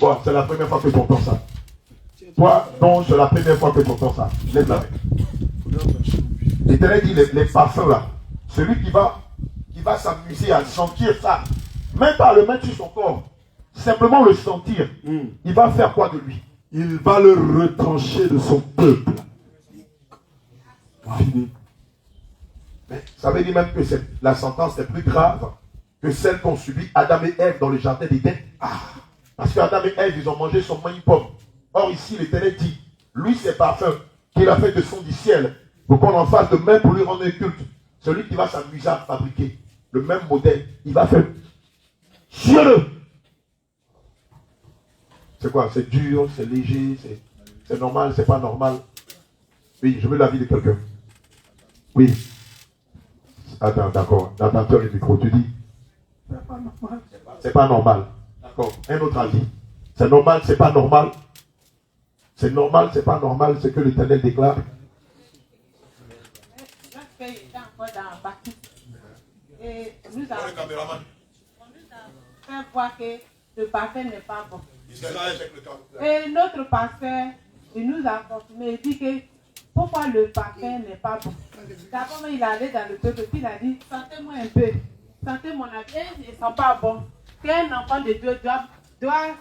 Toi, c'est la première fois que tu entends ça. Toi, non, c'est la première fois que tu entends ça. Lève la main. L'Éternel dit les parfums là. Celui qui va s'amuser à sentir ça, même pas le mettre sur son corps, simplement le sentir, il va faire quoi de lui? Il va le retrancher de son peuple. Fini. Mais ça veut dire même que la sentence est plus grave que celle qu'ont subi Adam et Ève dans le jardin d'Éden. Parce qu'Adam et Ève, ils ont mangé son main pomme. Or ici, l'Éternel dit, lui, ses parfums qu'il a fait de son du ciel, pour qu'on en fasse de même pour lui rendre culte. Celui qui va s'amuser à fabriquer le même modèle, il va faire sur le. C'est quoi? C'est dur, c'est léger, c'est normal, c'est pas normal. Oui, je veux l'avis de quelqu'un. Oui. Attends, d'accord. Attends, le micro, tu dis. C'est pas normal. C'est pas normal. D'accord. Un autre avis. C'est normal, c'est pas normal. C'est normal, c'est pas normal, ce que l'Éternel déclare. Et nous avons fait voir que le parfum n'est pas bon. Et notre pasteur, il nous a confirmé, il dit que pourquoi le parfum n'est pas bon. D'abord, il est allé dans le peuple, puis il a dit, sentez-moi un peu, sentez mon avis, ils ne sont pas bons. Qu'un enfant de Dieu doit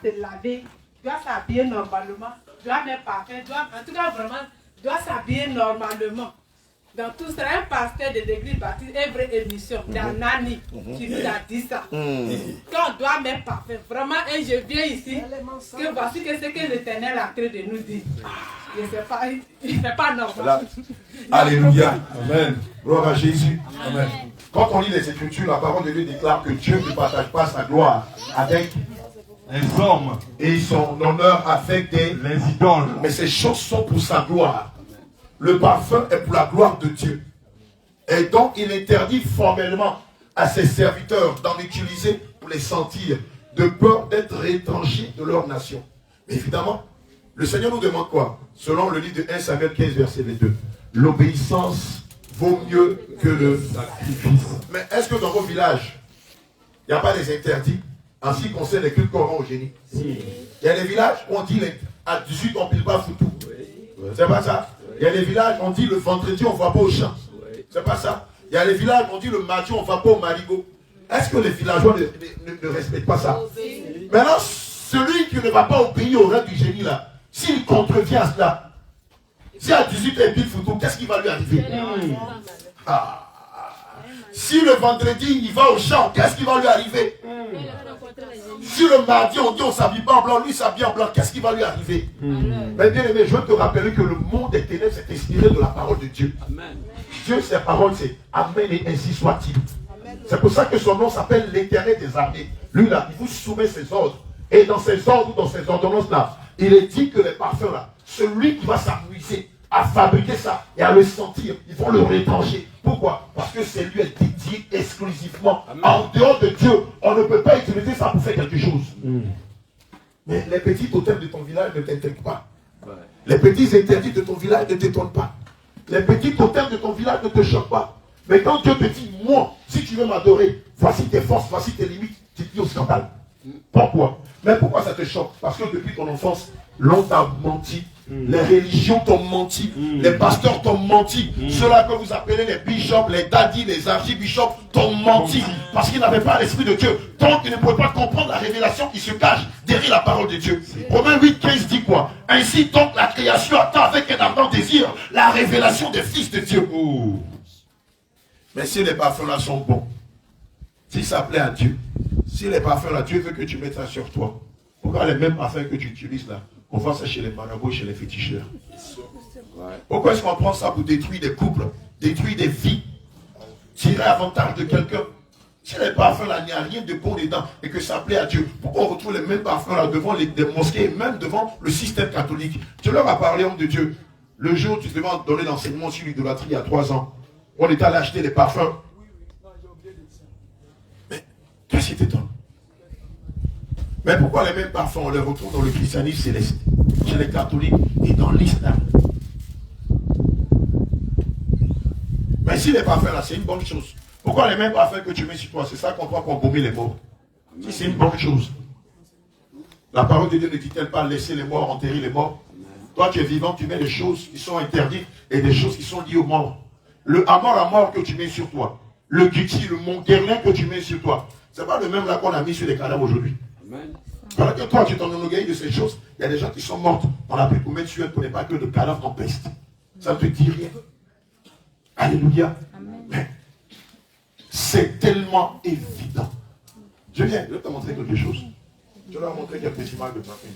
se laver, doit s'habiller normalement, doit mettre parfum, en tout cas vraiment, doit s'habiller normalement. Donc tout ça, un pasteur de l'église baptiste, une vraie émission, dans Nani, qui nous a dit ça. Qu'on doit mettre parfum. Vraiment, et je viens ici, que voici que c'est que l'Éternel a créé de nous dire. C'est pas normal. Alléluia. Amen. Gloire à Jésus. Amen. Quand on lit les Écritures, la parole de Dieu déclare que Dieu ne partage pas sa gloire avec les hommes et son honneur avec les idoles. Mais ces choses sont pour sa gloire. Le parfum est pour la gloire de Dieu. Et donc, il interdit formellement à ses serviteurs d'en utiliser pour les sentir, de peur d'être étrangers de leur nation. Mais évidemment, le Seigneur nous demande quoi? Selon le livre de 1 Samuel 15, verset 22. L'obéissance vaut mieux que le sacrifice. Mais est-ce que dans vos villages, il n'y a pas des interdits en ce qui concerne les cultes qu'on rend au génie? Il y a des villages où on dit à 18 on ne pile pas foutu. C'est pas ça? Il y a des villages où on dit le vendredi on ne va pas au champ. C'est pas ça? Il y a des villages où on dit le mardi on ne va pas au marigot. Est-ce que les villageois ne respectent pas ça? Maintenant, celui qui ne va pas obéir au rêve du génie là, s'il contrevient à cela, si à 18 il pile foutu, qu'est-ce qui va lui arriver? Si le vendredi il va au champ, qu'est-ce qui va lui arriver? Si le mardi on dit on s'habille pas en blanc, lui s'habille en blanc, qu'est-ce qui va lui arriver? Mais bien aimé, je veux te rappeler que le monde des ténèbres s'est inspiré de la parole de Dieu. Dieu, ses paroles, c'est Amen et ainsi soit-il. C'est pour ça que son nom s'appelle l'Éternel des armées. Lui là, il vous soumet ses ordres. Et dans ses ordres ou dans ses ordonnances là, il est dit que les parfums là, celui qui va s'amuser à fabriquer ça et à le sentir, ils vont le rétranger. Pourquoi? Parce que c'est lui est dédié exclusivement. En dehors de Dieu, on ne peut pas utiliser ça pour faire quelque chose. Mais les petits totems de ton village ne t'inquiètent pas. Les petits interdits de ton village ne t'étonnent pas. Les petits totems de ton village ne te choquent pas. Mais quand Dieu te dit, moi, si tu veux m'adorer, voici tes forces, voici tes limites, tu te dis au scandale. Pourquoi? Mais pourquoi ça te choque? Parce que depuis ton enfance, l'on t'a menti. Les religions t'ont menti, les pasteurs t'ont menti, ceux-là que vous appelez les bishops, les daddies, les archibishops t'ont menti, parce qu'ils n'avaient pas l'esprit de Dieu. Donc ils ne pouvaient pas comprendre la révélation qui se cache derrière la parole de Dieu. Romains 8,15 dit quoi? Ainsi donc la création attend avec un ardent désir la révélation des fils de Dieu. Mais si les parfums là sont bons, si ça plaît à Dieu, si les parfums là, Dieu veut que tu mettes ça sur toi, pourquoi les mêmes parfums que tu utilises là, on voit ça chez les marabouts et chez les féticheurs? Pourquoi est-ce qu'on prend ça pour détruire des couples, détruire des vies, tirer avantage de quelqu'un? Si les parfums là, il n'y a rien de bon dedans et que ça plaît à Dieu, pourquoi on retrouve les mêmes parfums là devant les mosquées et même devant le système catholique? Tu leur as parlé, homme de Dieu. Le jour où tu devais donner l'enseignement sur l'idolâtrie il y a 3 ans, on est allé acheter des parfums. Mais qu'est-ce qui t'étonne? Mais pourquoi les mêmes parfums, on les retrouve dans le christianisme céleste, chez les catholiques et dans l'islam? Mais si les parfums là, c'est une bonne chose. Pourquoi les mêmes parfums que tu mets sur toi, c'est ça qu'on doit embaumer les morts? Si c'est une bonne chose. La parole de Dieu ne dit-elle pas laisser les morts enterrer les morts? Toi qui es vivant, tu mets des choses qui sont interdites et des choses qui sont liées aux morts. Le à mort que tu mets sur toi, le guiti, le monguerlin que tu mets sur toi, c'est pas le même là qu'on a mis sur les cadavres aujourd'hui. Pendant que toi tu t'en enorgueillis de ces choses, il y a des gens qui sont morts. On a pris pour mettre sur eux pour ne pas que de cadavres en peste. Ça ne te dit rien. Alléluia. Mais c'est tellement évident. Je vais te montrer quelque chose. Je vais leur montrer quelques images de parfum.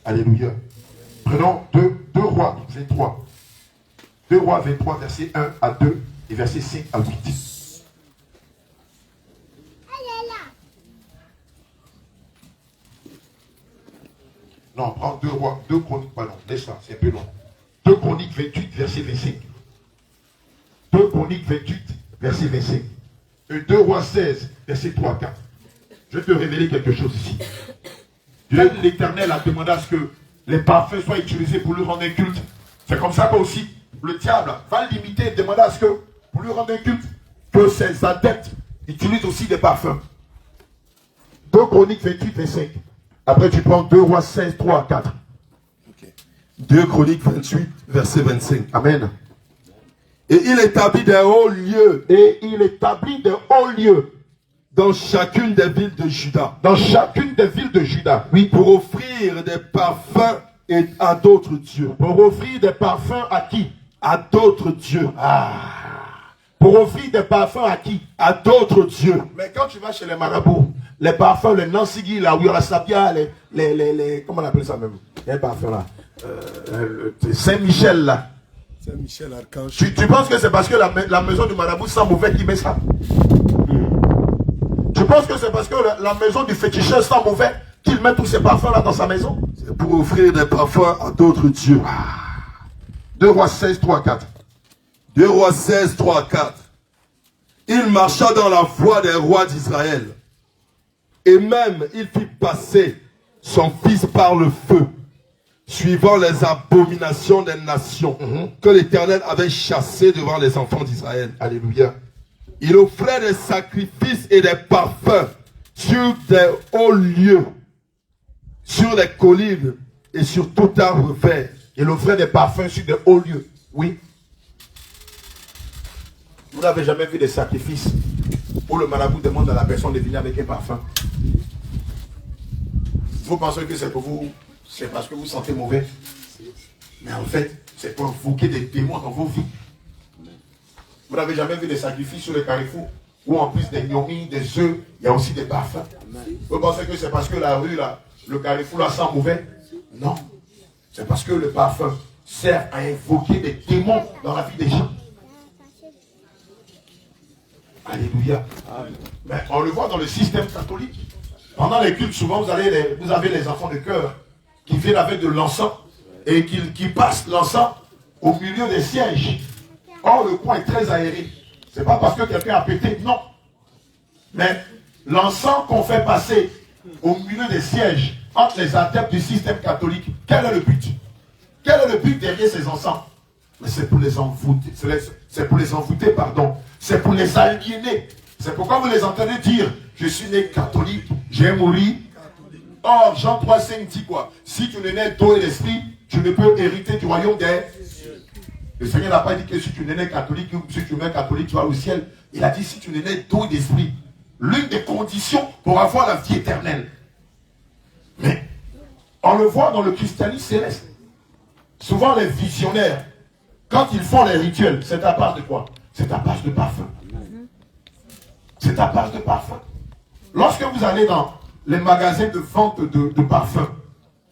Alléluia. Prenons 2 Rois 23. 2 Rois 23, verset 1 à 2 et verset 5 à 8. Non, prends 2 Chroniques, pardon, laisse ça, c'est un peu long. 2 Chroniques 28, verset 25. 2 Chroniques 28, verset 25. Et 2 Rois 16, verset 3 à 4. Je vais te révéler quelque chose ici. Dieu, l'Éternel, a demandé à ce que les parfums soient utilisés pour lui rendre un culte. C'est comme ça qu'aussi, le diable va l'imiter et demander à ce que, pour lui rendre un culte, que ses adeptes utilisent aussi des parfums. 2 Chroniques 28, 25. Après, tu prends 2 Rois 16, 3 à 4. Okay. 2 Chroniques 28, verset 25. Amen. Et il établit des hauts lieux. Et il établit des hauts lieux. Dans chacune des villes de Juda. Dans chacune des villes de Juda. Oui. Pour offrir des parfums à d'autres dieux. Pour offrir des parfums à qui? À d'autres dieux. Pour offrir des parfums à qui? À d'autres dieux. Mais quand tu vas chez les marabouts, les parfums, les Nansigi, la Ouirasabia, comment on appelle ça même? Les parfums là. Saint-Michel là. Saint-Michel Archange. Tu penses que c'est parce que la maison du marabout sent mauvais qu'il met ça? Tu penses que c'est parce que la maison du féticheur sent mauvais qu'il met tous ces parfums là dans sa maison? C'est pour offrir des parfums à d'autres dieux. 2 Rois 16, 3, 4. 2 Rois 16, 3, 4. Il marcha dans la voie des rois d'Israël. Et même il fit passer son fils par le feu, suivant les abominations des nations que l'Éternel avait chassées devant les enfants d'Israël. Alléluia. Il offrait des sacrifices et des parfums sur des hauts lieux, sur les collines et sur tout arbre vert. Il offrait des parfums sur des hauts lieux. Oui. Vous n'avez jamais vu des sacrifices où le marabout demande à la personne de venir avec un parfum? Vous pensez que c'est pour vous, c'est parce que vous sentez mauvais. Mais en fait, c'est pour invoquer des démons dans vos vies. Vous n'avez jamais vu des sacrifices sur le carrefour où en plus des gnomis, des œufs, il y a aussi des parfums. Vous pensez que c'est parce que la rue, là, le carrefour là sent mauvais? Non. C'est parce que le parfum sert à invoquer des démons dans la vie des gens. Alléluia. Mais on le voit dans le système catholique. Pendant les cultes, souvent vous avez les enfants de chœur qui viennent avec de l'encens et qui passent l'encens au milieu des sièges. Or, le coin est très aéré. Ce n'est pas parce que quelqu'un a pété, non. Mais l'encens qu'on fait passer au milieu des sièges entre les adeptes du système catholique, quel est le but? Quel est le but derrière ces encens? Mais c'est pour les envoûter. C'est pour les envoûter, pardon. C'est pour les aliéner. C'est pourquoi vous les entendez dire, je suis né catholique, j'ai mouru. Or, Jean 3,5 dit quoi? Si tu n'es né d'eau et d'esprit, tu ne peux hériter du royaume des cieux. Le Seigneur n'a pas dit que si tu n'es né catholique ou si tu es catholique, tu vas au ciel. Il a dit si tu n'es né d'eau et d'esprit. L'une des conditions pour avoir la vie éternelle. Mais, on le voit dans le christianisme céleste. Souvent les visionnaires, quand ils font les rituels, c'est à base de quoi? C'est à base de parfum. C'est à base de parfum. Lorsque vous allez dans les magasins de vente de parfums,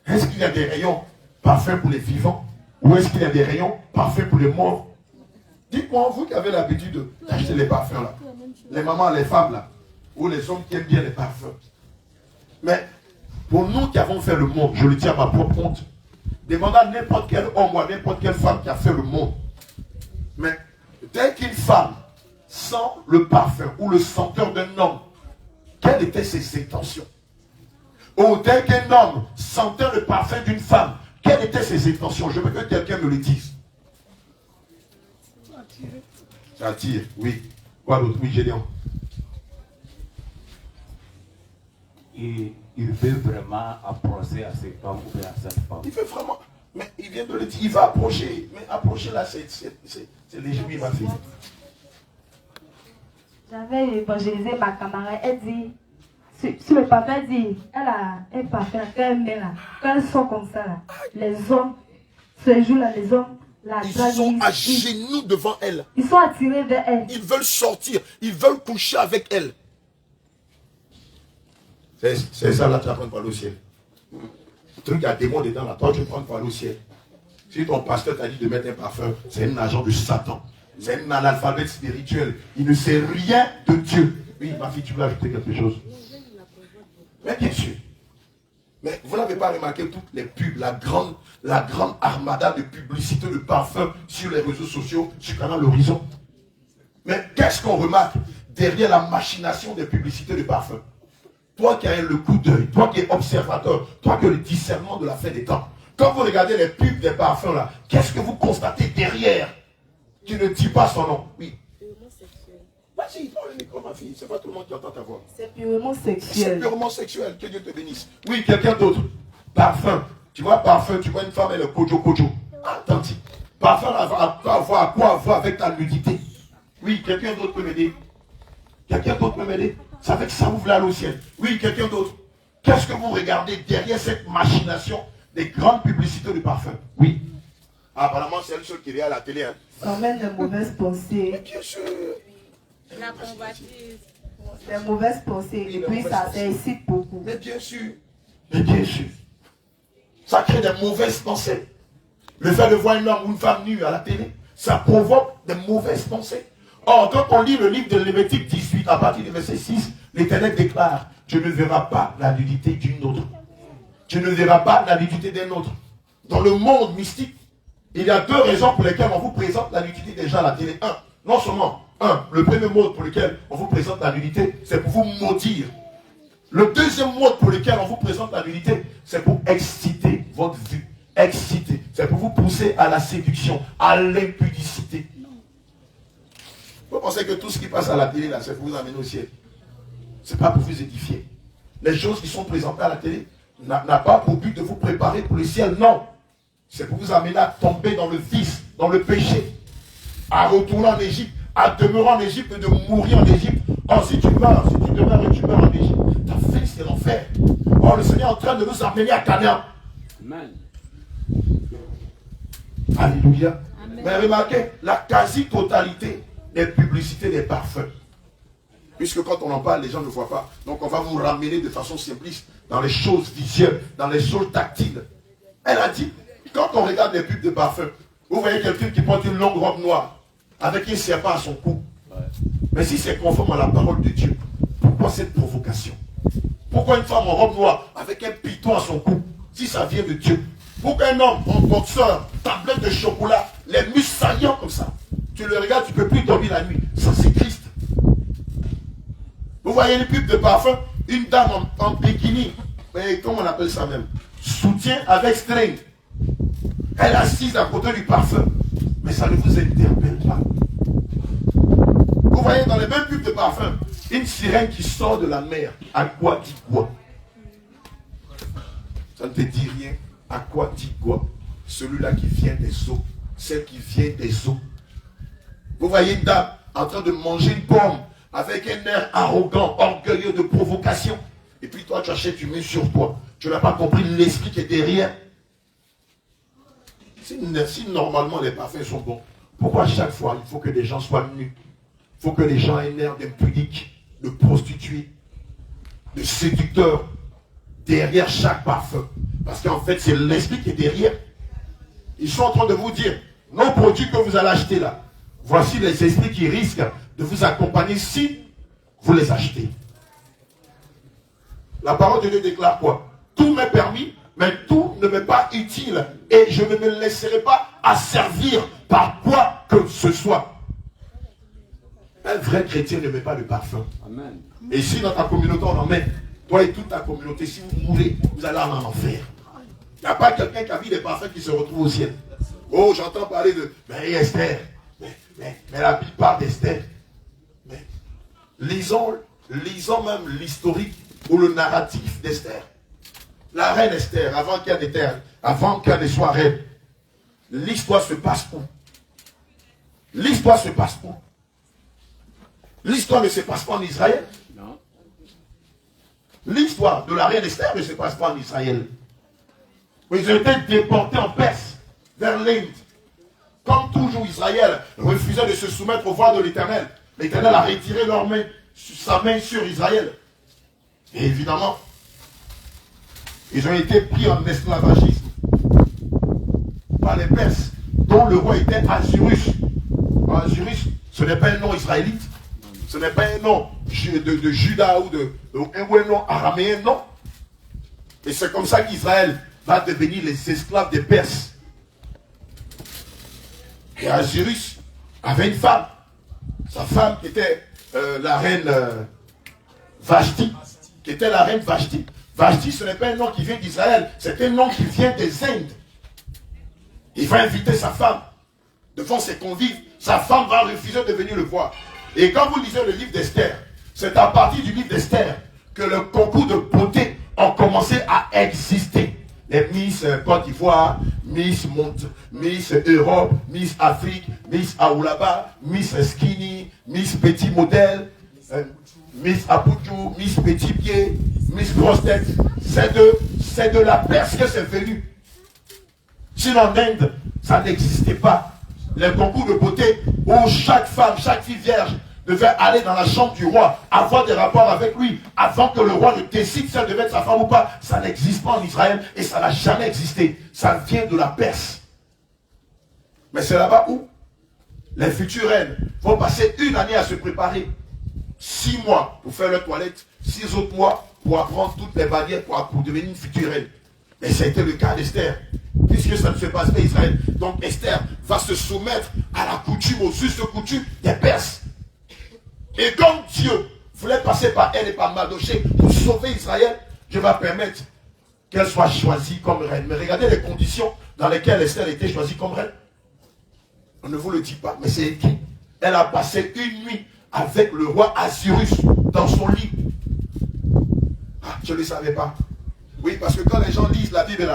est-ce qu'il y a des rayons parfums pour les vivants? Ou est-ce qu'il y a des rayons parfaits pour les morts? Dites-moi, vous qui avez l'habitude d'acheter les parfums là, les mamans, les femmes là, ou les hommes qui aiment bien les parfums. Mais pour nous qui avons fait le monde, je le dis à ma propre honte, demandez à n'importe quel homme ou à n'importe quelle femme qui a fait le monde. Mais dès qu'une femme sans le parfum ou le senteur d'un homme, quelles étaient ses intentions? Ou dès qu'un homme sentait le parfum d'une femme, quelles étaient ses intentions? Je veux que quelqu'un me le dise. Ça attire, oui. Quoi d'autre? Oui, Gédéon. Il veut vraiment approcher à cet homme ou à cette femme. Il veut vraiment. Mais il vient de le dire, il va approcher. Mais approcher là, c'est léger, oui, ma fille. J'avais évangélisé ma camarade, elle dit, sur le parfum, elle dit, elle a un parfum qu'elle met là. Quand elle sort comme ça là, les hommes, ce jour-là, les hommes, ils sont à genoux devant elle. Ils sont attirés vers elle. Ils veulent sortir, ils veulent coucher avec elle. C'est ça là, tu vas prendre pour aller au ciel. Le truc, il y a des démons dedans là, toi tu prends pour aller au ciel. Si ton pasteur t'a dit de mettre un parfum, c'est un agent de Satan. C'est un analphabète spirituel. Il ne sait rien de Dieu. Oui, ma fille, tu veux ajouter quelque chose? Mais bien sûr. Mais vous n'avez pas remarqué toutes les pubs, la grande armada de publicité de parfums sur les réseaux sociaux, sur Canal Horizon. Mais qu'est-ce qu'on remarque derrière la machination des publicités de parfums? Toi qui as le coup d'œil, toi qui es observateur, toi qui as le discernement de la fin des temps. Quand vous regardez les pubs des parfums là, qu'est-ce que vous constatez derrière? Tu ne dis pas son nom. Oui. Vas-y, prends le micro, ma fille. C'est pas tout le monde qui entend ta voix. C'est purement sexuel. C'est purement sexuel. Que Dieu te bénisse. Oui, quelqu'un d'autre. Parfum. Tu vois, parfum, tu vois une femme, elle est kojo. Attends. Parfum a quoi voir avec ta nudité? Oui, quelqu'un d'autre peut m'aider. Quelqu'un d'autre peut m'aider. Ça fait que ça ouvre là au ciel. Oui, quelqu'un d'autre. Qu'est-ce que vous regardez derrière cette machination des grandes publicités de parfum? Oui. Apparemment, c'est le seul qui est à la télé. Hein. Ça mène de mauvaises pensées. Mais bien sûr. La convoitise. Les mauvaises pensées. Et puis ça incite beaucoup. Mais bien sûr. Mais bien sûr. Ça crée des mauvaises pensées. Le fait de voir un homme ou une femme nue à la télé, ça provoque des mauvaises pensées. Or, quand on lit le livre de Lévitique 18, à partir du verset 6, l'Éternel déclare, tu ne verras pas la nudité d'une autre. Tu ne verras pas la nudité d'un autre. Dans le monde mystique, il y a deux raisons pour lesquelles on vous présente la nudité des gens à la télé. Non seulement, le premier mode pour lequel on vous présente la nudité, c'est pour vous maudire. Le deuxième mode pour lequel on vous présente la nudité, c'est pour exciter votre vue. Exciter. C'est pour vous pousser à la séduction, à l'impudicité. Vous pensez que tout ce qui passe à la télé, là, c'est pour vous amener au ciel. Ce n'est pas pour vous édifier. Les choses qui sont présentées à la télé n'a pas pour but de vous préparer pour le ciel, non. C'est pour vous amener à tomber dans le vice, dans le péché, à retourner en Égypte, à demeurer en Égypte et de mourir en Égypte. Or, si tu meurs, si tu demeures et tu meurs en Égypte, ta fin, c'est l'enfer. Or, le Seigneur est en train de nous amener à Canaan. Amen. Alléluia. Amen. Mais remarquez, la quasi-totalité des publicités des parfums. Puisque quand on en parle, les gens ne voient pas. Donc on va vous ramener de façon simpliste dans les choses visuelles, dans les choses tactiles. Elle a dit, quand on regarde les pubs de parfums, vous voyez quelqu'un qui porte une longue robe noire avec un serpent à son cou. Ouais. Mais si c'est conforme à la parole de Dieu, pourquoi cette provocation? Pourquoi une femme en robe noire avec un piton à son cou? Si ça vient de Dieu. Pourquoi un homme en boxeur, tablette de chocolat, les muscles saillants comme ça? Tu le regardes, tu ne peux plus dormir la nuit. Ça, c'est Christ. Vous voyez les pubs de parfum, une dame en bikini, mais comment on appelle ça même? Soutien avec string. Elle est assise à côté du parfum. Mais ça ne vous interpelle pas. Vous voyez dans les mêmes pubs de parfum, une sirène qui sort de la mer. À quoi dit quoi? Ça ne te dit rien. À quoi dit quoi? Celui-là qui vient des eaux. Celle qui vient des eaux. Vous voyez une dame en train de manger une pomme avec un air arrogant, orgueilleux de provocation. Et puis toi, tu achètes, tu mets sur toi. Tu n'as pas compris l'esprit qui est derrière. Si normalement les parfums sont bons, pourquoi chaque fois il faut que les gens soient nus? Il faut que les gens aient un air d'impudique, de prostituée, de séducteur derrière chaque parfum? Parce qu'en fait, c'est l'esprit qui est derrière. Ils sont en train de vous dire, nos produits que vous allez acheter là, voici les esprits qui risquent de vous accompagner si vous les achetez. La parole de Dieu déclare quoi? Tout m'est permis, mais tout ne m'est pas utile. Et je ne me laisserai pas asservir par quoi que ce soit. Un vrai chrétien ne met pas de parfum. Amen. Et si dans ta communauté on en met, toi et toute ta communauté, si vous mourrez, vous allez en enfer. Il n'y a pas quelqu'un qui a vu des parfums qui se retrouvent au ciel. Oh, j'entends parler de mais Esther. Mais la Bible parle d'Esther. Lisons même l'historique ou le narratif d'Esther. La reine Esther, avant qu'elle ne soit reine, l'histoire se passe où? L'histoire se passe où? L'histoire ne se passe pas en Israël. Non. L'histoire de la reine Esther ne se passe pas en Israël. Ils ont été déportés en Perse, vers l'Inde. Comme toujours, Israël refusait de se soumettre aux voies de l'Éternel. L'Éternel a retiré sa main sur Israël. Et évidemment, ils ont été pris en esclavagisme par les Perses, dont le roi était Assyrus. Assyrus, ce n'est pas un nom israélite. Ce n'est pas un nom de Juda ou un nom araméen, non. Et c'est comme ça qu'Israël va devenir les esclaves des Perses. Et Assyrus avait une femme. Sa femme qui était la reine Vashti. Qui était la reine Vashti. Vashti, ce n'est pas un nom qui vient d'Israël. C'est un nom qui vient des Indes. Il va inviter sa femme devant ses convives. Sa femme va refuser de venir le voir. Et quand vous lisez le livre d'Esther, c'est à partir du livre d'Esther que le concours de beauté a commencé à exister. Les Miss Côte d'Ivoire, Miss Europe, Miss Afrique, Miss Aoulaba, Miss Skinny, Miss Petit Modèle, Miss Abuju, Miss Petit Pied, Miss Grosse Tête. C'est de la Perse que c'est venu. Sinon en Inde, ça n'existait pas. Les concours de beauté où chaque femme, chaque fille vierge devait aller dans la chambre du roi, avoir des rapports avec lui, avant que le roi ne décide si elle devait être sa femme ou pas. Ça n'existe pas en Israël et ça n'a jamais existé. Ça vient de la Perse. Mais c'est là-bas où les futures reines vont passer une année à se préparer. 6 mois pour faire leur toilette, 6 autres mois pour apprendre toutes les barrières pour devenir une future reine. Et ça a été le cas d'Esther, puisque ça ne se passe pas en Israël. Donc Esther va se soumettre à la coutume, aux us de coutume des Perses. Et comme Dieu voulait passer par elle et par Mardochée pour sauver Israël, Dieu va permettre qu'elle soit choisie comme reine. Mais regardez les conditions dans lesquelles Esther a été choisie comme reine. On ne vous le dit pas, mais c'est écrit. Elle a passé une nuit avec le roi Assyrus dans son lit. Ah, je ne le savais pas. Oui, parce que quand les gens lisent la Bible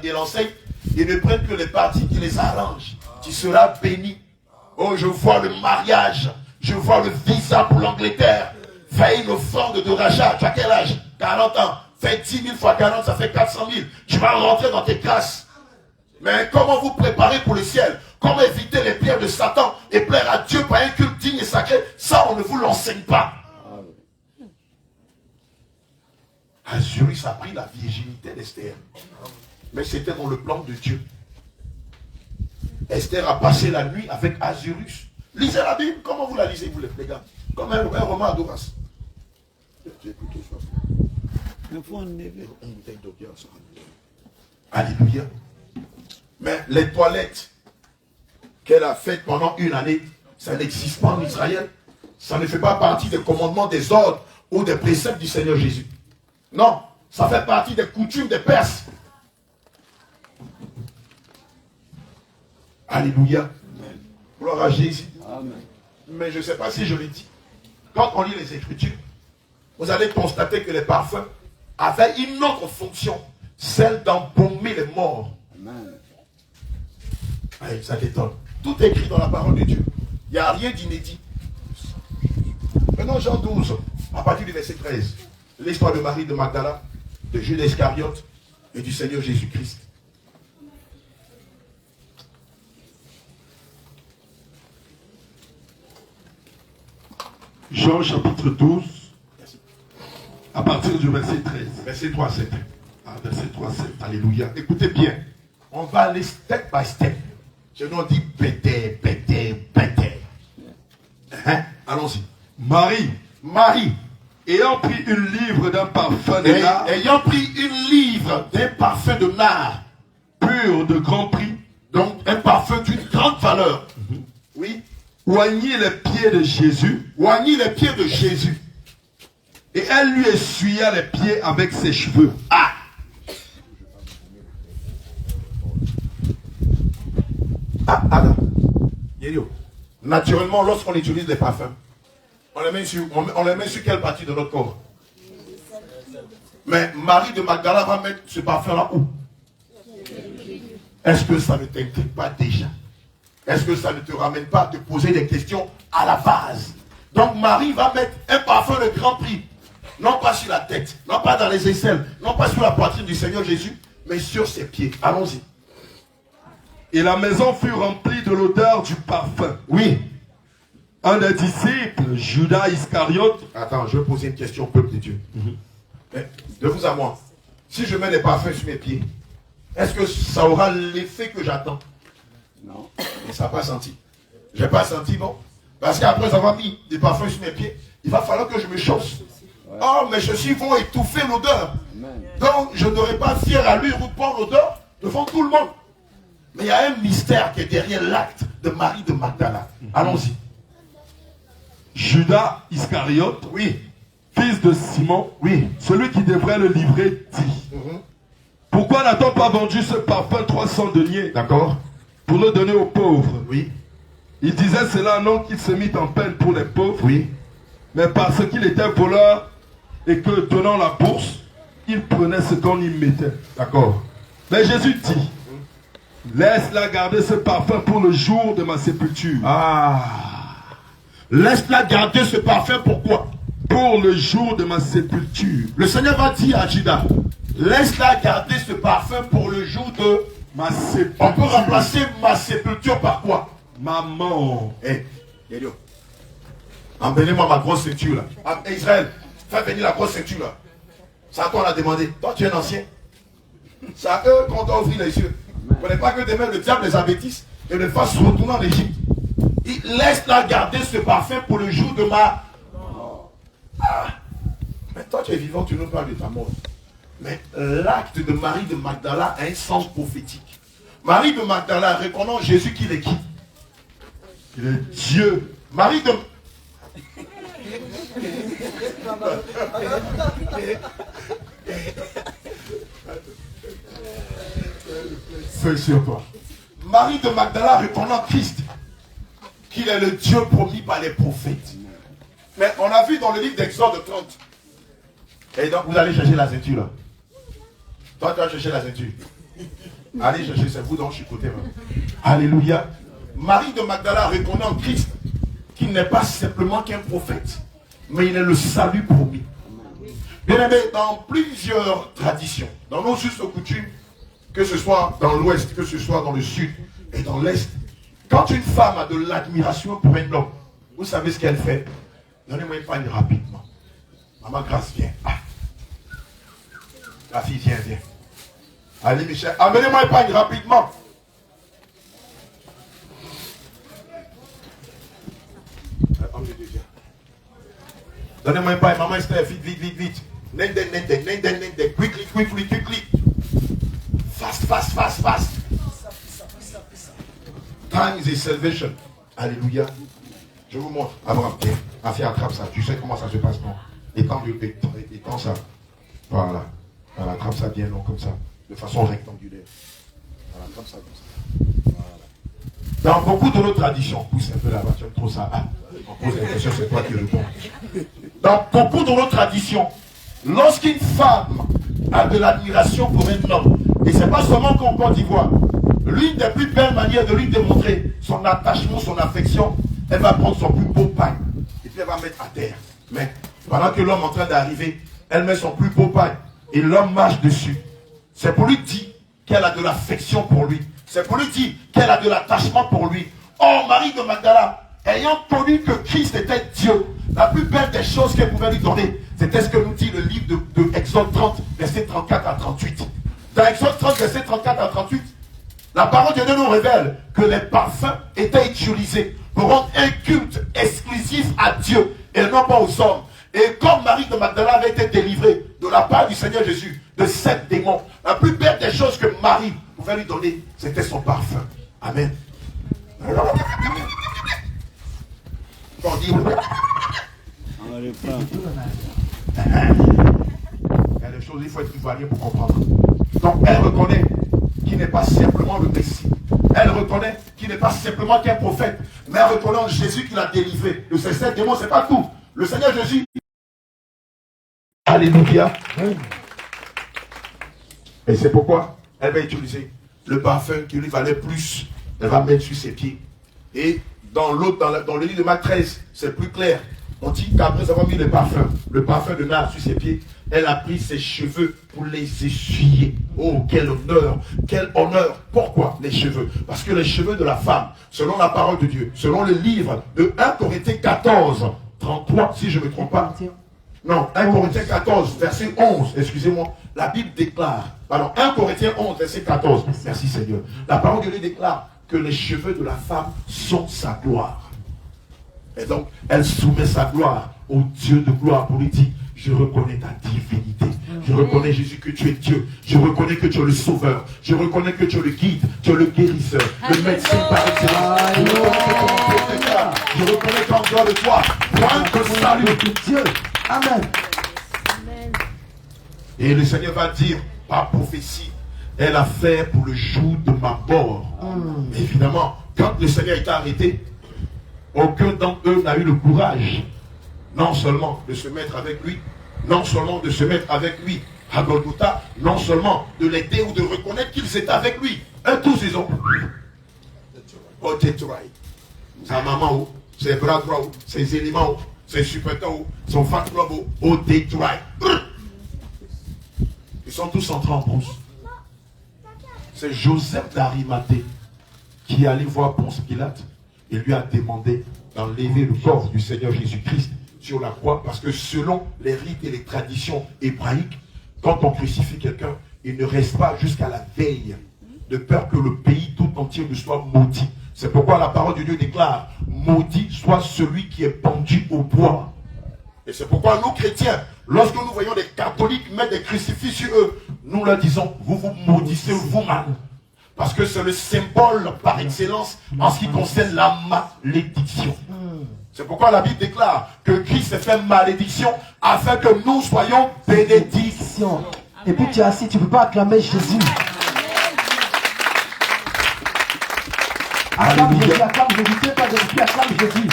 et l'enseignent, ils ne prennent que les parties qui les arrangent. Tu seras béni. Oh, je vois le mariage. Je vois le visa pour l'Angleterre. Fais une offrande de rachat. Tu as quel âge? 40 ans. Fais 10 000 fois 40, ça fait 400 000. Tu vas rentrer dans tes grâces. Mais comment vous préparer pour le ciel? Comment éviter les pierres de Satan et plaire à Dieu par un culte digne et sacré? Ça, on ne vous l'enseigne pas. Assyrus a pris la virginité d'Esther. Mais c'était dans le plan de Dieu. Esther a passé la nuit avec Assyrus. Lisez la Bible. Comment vous la lisez, vous les gars? Comme un roman à Doras. Alléluia. Mais les toilettes qu'elle a faites pendant une année, ça n'existe pas en Israël. Ça ne fait pas partie des commandements, des ordres ou des préceptes du Seigneur Jésus. Non, ça fait partie des coutumes des Perses. Alléluia. Gloire à Jésus. Amen. Mais je ne sais pas si je l'ai dit. Quand on lit les Écritures, vous allez constater que les parfums avaient une autre fonction, celle d'embaumer les morts. Amen. Allez, ça t'étonne. Tout est écrit dans la parole de Dieu. Il n'y a rien d'inédit. Maintenant, Jean 12, à partir du verset 13. L'histoire de Marie de Magdala, de Judas Iscariote et du Seigneur Jésus-Christ. Jean chapitre 12, à partir du verset 13. Verset 3, 7. Ah, verset 3, 7. Alléluia. Écoutez bien, on va aller step by step. Je nous dis pété. Allons-y. Marie. Ayant pris une livre d'un parfum de nard. Ayant pris une livre d'un parfum de nard. Pur de grand prix. Donc un parfum d'une grande valeur. Oui. oignit les pieds de Jésus. Oignit les pieds de Jésus. Et elle lui essuya les pieds avec ses cheveux. Ah! Ah, Adam. Naturellement, lorsqu'on utilise des parfums, on les met sur quelle partie de notre corps? Mais Marie de Magdala va mettre ce parfum-là où? Est-ce que ça ne t'inquiète pas déjà? Est-ce que ça ne te ramène pas à te poser des questions à la base? Donc Marie va mettre un parfum de grand prix. Non pas sur la tête, non pas dans les aisselles, non pas sur la poitrine du Seigneur Jésus, mais sur ses pieds. Allons-y. Et la maison fut remplie de l'odeur du parfum. Oui. Un des disciples, Judas Iscariote. Attends, je vais poser une question au peuple de Dieu. Mais, de vous à moi, si je mets des parfums sur mes pieds, est-ce que ça aura l'effet que j'attends? Non. Mais ça n'a pas senti. Je n'ai pas senti, non. Parce qu'après avoir mis des parfums sur mes pieds, il va falloir que je me chausse. Ouais. Oh, mais ceux-ci vont étouffer l'odeur. Donc, je n'aurai pas fier à lui reprendre l'odeur devant tout le monde. Mais il y a un mystère qui est derrière l'acte de Marie de Magdala. Allons-y. Judas Iscariote, oui, fils de Simon, oui, celui qui devrait le livrer, dit pourquoi n'a-t-on pas vendu ce parfum 300 deniers? D'accord. Pour le donner aux pauvres. Oui. Il disait cela non qu'il se mit en peine pour les pauvres, oui, mais parce qu'il était voleur et que donnant la bourse, il prenait ce qu'on y mettait. D'accord. Mais Jésus dit laisse-la garder ce parfum pour le jour de ma sépulture. Ah. Laisse-la garder ce parfum, pourquoi? Pour le jour de ma sépulture. Le Seigneur va dire à Judas, laisse-la garder ce parfum pour le jour de ma sépulture. On peut remplacer ma sépulture par quoi? Ma mort. Eh, emmenez-moi ma grosse ceinture là. Ah, Israël, fais venir la grosse ceinture là. C'est à toi on a demandé. Toi tu es un ancien. C'est à eux qu'on doit ouvrir les yeux. Vous ne connaissez pas que demain le diable les abêtisse et le fasse retourner en Égypte. Il laisse-la garder ce parfum pour le jour de ma... Ah. Mais toi tu es vivant, tu nous parles de ta mort. Mais l'acte de Marie de Magdala a un sens prophétique. Marie de Magdala reconnaît Jésus qu'il est qui? Il est Dieu. Marie de... Fais sur toi. Marie de Magdala reconnaît Christ, qu'il est le Dieu promis par les prophètes. Mais on a vu dans le livre d'Exode 30. Et donc vous allez chercher la ceinture là. Toi tu vas chercher la ceinture. Allez chercher, c'est vous dont je suis côté. Alléluia. Marie de Magdala reconnaît en Christ qu'il n'est pas simplement qu'un prophète, mais il est le salut promis. Bien aimé, dans plusieurs traditions, dans nos us et coutumes, que ce soit dans l'ouest, que ce soit dans le sud et dans l'est, quand une femme a de l'admiration pour un homme, vous savez ce qu'elle fait? Donnez-moi une pagne rapidement. Maman Grâce, viens. Ah. La fille, viens, viens. Allez Michel, amenez-moi une pagne rapidement. Donnez-moi un pain, maman Esther, vite, vite, vite, vite. Quickly, quickly, quickly. Fast, fast, fast, fast. Time is a salvation. Alléluia. Je vous montre. Abraham, tiens. Afia, attrape ça. Tu sais comment ça se passe, non? Étends ça. Voilà. Voilà, attrape ça bien long comme ça. De façon rectangulaire. Voilà, attrape ça comme ça. Voilà. Dans beaucoup de nos traditions, pousse un peu là-bas, tu aimes trop ça. Ah, on pose la question, c'est toi qui réponds. Dans beaucoup de nos traditions, lorsqu'une femme a de l'admiration pour un homme, et c'est pas seulement qu'en Côte d'Ivoire, l'une des plus belles manières de lui démontrer son attachement, son affection, elle va prendre son plus beau pain et puis elle va mettre à terre. Mais pendant que l'homme est en train d'arriver, elle met son plus beau pain et l'homme marche dessus. C'est pour lui dire qu'elle a de l'affection pour lui. C'est pour lui dire qu'elle a de l'attachement pour lui. Oh, Marie de Magdala, ayant connu que Christ était Dieu, la plus belle des choses qu'elle pouvait lui donner, c'était ce que nous dit le livre de Exode 30, versets 34 à 38. Dans Exode 30, versets 34 à 38, la parole de Dieu nous révèle que les parfums étaient utilisés pour rendre un culte exclusif à Dieu et non pas aux hommes. Et comme Marie de Magdala avait été délivrée de la part du Seigneur Jésus de 7 démons, la plus belle des choses que Marie pouvait lui donner, c'était son parfum. Amen. Quand on dit... Il y a des choses, il faut être ivoirien pour comprendre. Donc elle reconnaît qu'il n'est pas simplement le Messie. Elle reconnaît qu'il n'est pas simplement qu'un prophète. Mais elle reconnaît en Jésus qui l'a délivré. Le ces démons, c'est pas tout. Le Seigneur Jésus. Alléluia. Et c'est pourquoi elle va utiliser le parfum qui lui valait plus. Elle va mettre sur ses pieds. Et dans l'autre, dans le livre de Marc 13, c'est plus clair. On dit qu'après avoir mis le parfum de nard sur ses pieds, elle a pris ses cheveux pour les essuyer. Oh, quel honneur, quel honneur. Pourquoi les cheveux? Parce que les cheveux de la femme, selon la parole de Dieu, selon le livre de 1 Corinthiens 14, 33, si je ne me trompe pas. Non, 1 Corinthiens 14, verset 11, excusez-moi. La Bible déclare, pardon, 1 Corinthiens 11, verset 14. Merci Seigneur. La parole de Dieu déclare que les cheveux de la femme sont sa gloire. Et donc, elle soumet sa gloire au Dieu de gloire pour lui dire, je reconnais ta divinité. Je reconnais, Jésus, que tu es Dieu. Je reconnais que tu es le sauveur. Je reconnais que tu es le guide. Tu es le guérisseur. Le médecin par excellence. Je reconnais qu'en dehors de toi, point de salut de Dieu. Amen. Et le Seigneur va dire, par prophétie, elle a fait pour le jour de ma mort. Mais évidemment, quand le Seigneur était arrêté, aucun d'entre eux n'a eu le courage, non seulement de se mettre avec lui, non seulement de se mettre avec lui à Golgotha, non seulement de l'aider ou de reconnaître qu'ils étaient avec lui. Et tous ils ont... Oh, sa maman, ses bras droits, ses éléments, ses supporters, son fat club, oh, ils sont tous entrés en brousse. C'est Joseph d'Arimathée qui est allé voir Ponce Pilate et lui a demandé d'enlever le corps du Seigneur Jésus-Christ sur la croix, parce que selon les rites et les traditions hébraïques, quand on crucifie quelqu'un, il ne reste pas jusqu'à la veille, de peur que le pays tout entier ne soit maudit. C'est pourquoi la parole de Dieu déclare, maudit soit celui qui est pendu au bois. Et c'est pourquoi nous chrétiens, lorsque nous voyons des catholiques mettre des crucifix sur eux, nous leur disons, vous vous maudissez vous-même. Parce que c'est le symbole par excellence en ce qui concerne la malédiction. C'est pourquoi la Bible déclare que Christ s'est fait malédiction afin que nous soyons bénédictions. Et puis tu es assis, tu ne peux pas acclamer Jésus. Acclame Jésus, acclame Jésus, tu n'es pas Jésus, acclame Jésus.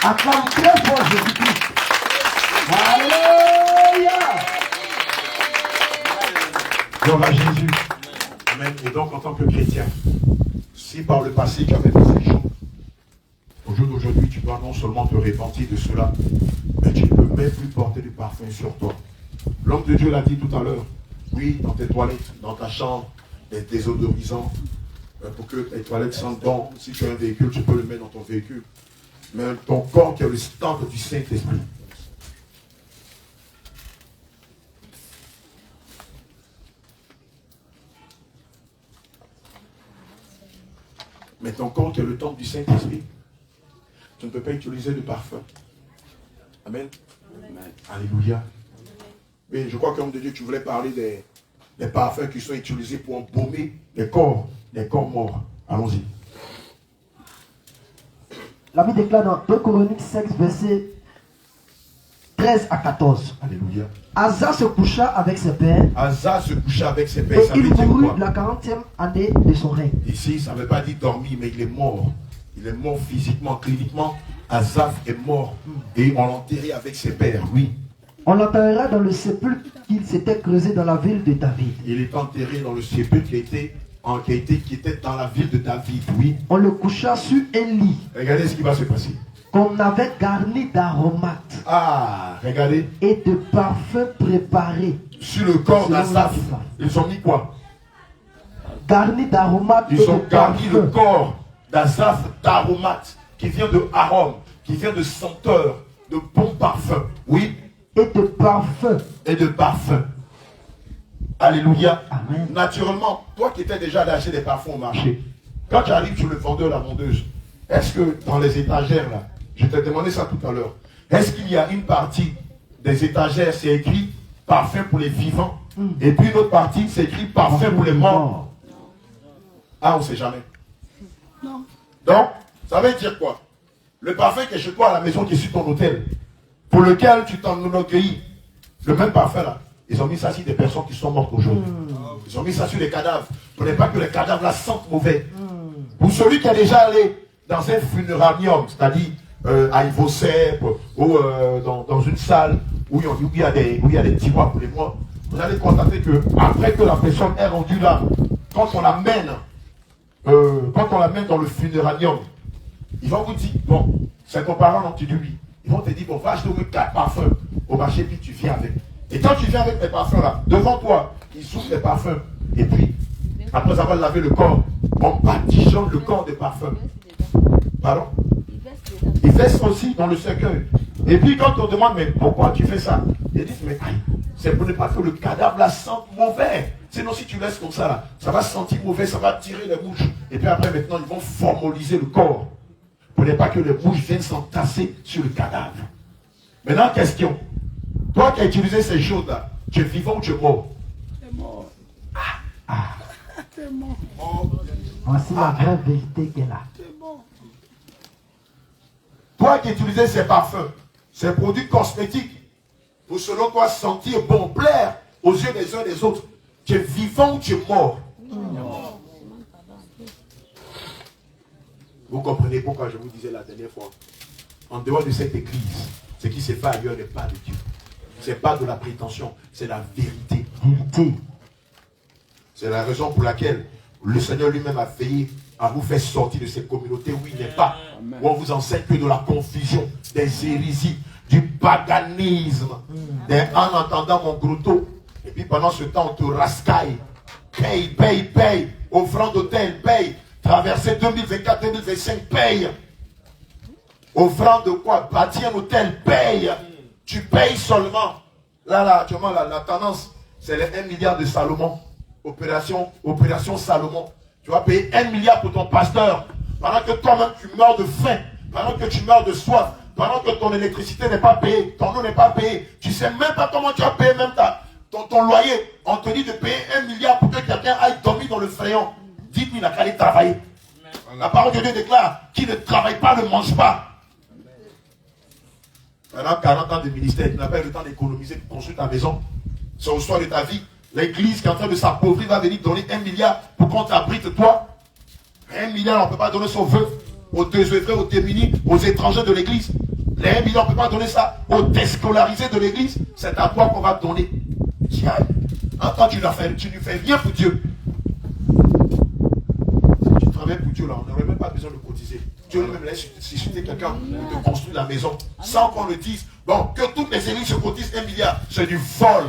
Acclame très fort Jésus-Christ. Alléluia. Gloire à Jésus. Amen. Et donc, en tant que chrétien, si par le passé tu avais fait ces choses, au jour d'aujourd'hui, tu dois non seulement te repentir de cela, mais tu ne peux même plus porter du parfum sur toi. L'homme de Dieu l'a dit tout à l'heure. Oui, dans tes toilettes, dans ta chambre, des désodorisants, pour que tes toilettes sentent bon. Si tu as un véhicule, tu peux le mettre dans ton véhicule. Mais ton corps qui est le temple du Saint-Esprit. Mais ton corps qui est le temple du Saint-Esprit, tu ne peux pas utiliser de parfum. Amen. Amen. Alléluia. Mais je crois qu'homme de Dieu, tu voulais parler des parfums qui sont utilisés pour embaumer les corps morts. Allons-y. La Bible déclare dans 2 Chroniques 6, versets 13 à 14. Alléluia. Asa se coucha avec ses pères. Asa se coucha avec ses pères. Et il mourut la 40e année de son règne. Ici, ça ne veut pas dire dormir, mais il est mort. Il est mort physiquement, cliniquement. Asaph est mort. Et on l'a enterré avec ses pères, oui. On l'enterrera dans le sépulcre qu'il s'était creusé dans la ville de David. Il est enterré dans le sépulcre qui était dans la ville de David, oui. On le coucha sur un lit. Regardez ce qui va se passer. Qu'on avait garni d'aromates. Ah, regardez. Et de parfums préparés. Sur le corps d'Asaph, ils ont mis quoi? Garni d'aromates. Ils ont garni le corps d'Asaph d'aromates, qui vient de arôme, qui vient de senteur, de bon parfum, oui. Et de parfum. Et de parfum. Alléluia. Amen. Naturellement, toi qui étais déjà allé acheter des parfums au marché, quand tu arrives sur le vendeur, la vendeuse, est-ce que dans les étagères là, je t'ai demandé ça tout à l'heure, est-ce qu'il y a une partie des étagères, c'est écrit parfum pour les vivants, et puis une autre partie, c'est écrit parfum pour les morts? Ah, on ne sait jamais. Non. Donc, ça veut dire quoi? Le parfum qui est chez toi à la maison, qui est sur ton hôtel, pour lequel tu t'en enorgueillis, le même parfum là, ils ont mis ça sur des personnes qui sont mortes aujourd'hui. Ils ont mis ça sur les cadavres. Vous ne voulez pas que les cadavres là sentent mauvais. Pour celui qui est déjà allé dans un funérarium, c'est-à-dire à Ivosep, ou dans une salle où il y a des tiroirs pour les morts, vous allez constater que après que la personne est rendue là, quand on l'amène dans le funérarium, ils vont vous dire, bon, c'est ton parent, non, tu dis oui. Ils vont te dire, bon, va acheter 4 parfums au marché, puis tu viens avec. Et quand tu viens avec les parfums là, devant toi, ils soufflent les parfums. Et puis, après avoir lavé le corps, on badigeonne le corps des parfums. Pardon? Ils versent aussi dans le cercueil. Et puis quand on demande, mais pourquoi tu fais ça? Ils disent, mais c'est pour ne pas que le cadavre là sente mauvais. Sinon si tu laisses comme ça là, ça va sentir mauvais, ça va tirer les mouches. Et puis après maintenant, ils vont formaliser le corps. Pour ne pas que les mouches viennent s'entasser sur le cadavre. Maintenant, question. Toi qui as utilisé ces choses-là, tu es vivant ou tu es mort? Tu es mort. Tu es mort. Voici la vraie vérité qu'elle a. Tu es mort. Toi qui utilisais ces parfums, ces produits cosmétiques, pour selon toi sentir bon, plaire aux yeux des uns et des autres, tu es vivant ou tu es mort? Vous comprenez pourquoi je vous disais la dernière fois, en dehors de cette église, ce qui s'est fait ailleurs n'est pas de Dieu. Ce n'est pas de la prétention, c'est la vérité. C'est la raison pour laquelle le Seigneur lui-même a veillé à vous faire sortir de ces communautés où il n'est pas, où on vous enseigne que de la confusion, des hérésies, du paganisme, en entendant mon grotto. Et puis pendant ce temps, on te rascaille. Paye. Offrande d'hôtel, paye. Traversée 2024-2025, paye. Offrande de quoi? Bâtir un hôtel, paye. Tu payes seulement. Là, actuellement, la tendance, c'est les 1 milliard de Salomon. Opération Salomon. Tu vas payer 1 milliard pour ton pasteur. Pendant que toi-même, tu meurs de faim. Pendant que tu meurs de soif. Pendant que ton électricité n'est pas payée. Ton eau n'est pas payée. Tu ne sais même pas comment tu vas payer même ton loyer. On te dit de payer 1 milliard pour que quelqu'un aille dormir dans le fréon. Dites-lui, il n'a qu'à aller travailler. La parole de Dieu déclare, qui ne travaille pas ne mange pas. Pendant 40 ans de ministère, tu n'as pas eu le temps d'économiser pour construire ta maison. C'est au soir de ta vie. L'église qui est en train de s'appauvrir va venir donner 1 milliard pour qu'on t'abrite toi. 1 milliard, on ne peut pas donner son vœu aux désœuvrés, aux démunis, aux étrangers de l'église. Les 1 milliard, on ne peut pas donner ça aux déscolarisés de l'église. C'est à toi qu'on va donner. Tiens, quand tu ne fais rien pour Dieu. Si tu travailles pour Dieu, là, on n'aurait même pas besoin de cotiser. Dieu lui-même laisse susciter quelqu'un de construire la maison sans qu'on le dise. Bon, que toutes les églises se cotisent 1 milliard, c'est du vol.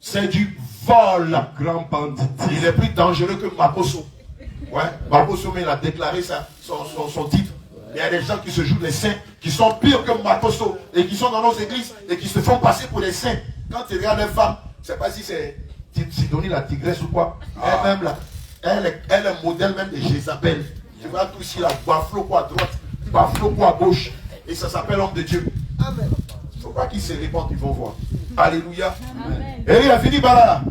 C'est du vol. Grand banditisme. Il est plus dangereux que Makoso. Ouais, Makoso, mais il a déclaré son titre. Il y a des gens qui se jouent les saints, qui sont pires que Makoso, et qui sont dans nos églises, et qui se font passer pour des saints. Quand tu regardes les femmes, je ne sais pas si c'est Sidonie la tigresse ou quoi. Elle-même, là, elle est modèle même de Jézabel. Tu vois tout ici, là, Baflo quoi à droite, Baflo quoi à gauche. Et ça s'appelle homme de Dieu. Amen. Il ne faut pas qu'ils se répandent, ils vont voir. Alléluia. Amen. Et il a fini par là.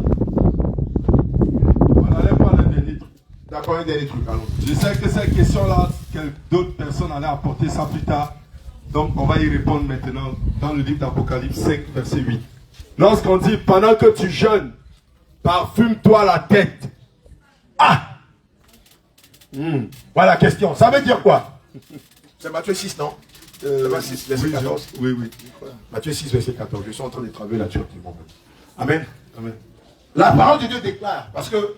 On allait parler des litres. D'accord, un dernier truc. Allons. Je sais que cette question-là, d'autres personnes allaient apporter ça plus tard. Donc, on va y répondre maintenant dans le livre d'Apocalypse 5, verset 8. Lorsqu'on dit, pendant que tu jeûnes, parfume-toi la tête. Voilà la question. Ça veut dire quoi? C'est Matthieu 6, non? Matthieu 6, verset 14. Oui. Matthieu 6, verset 14. Je suis en train de travailler là-dessus actuellement. Amen. Amen. La parole de Dieu déclare, parce que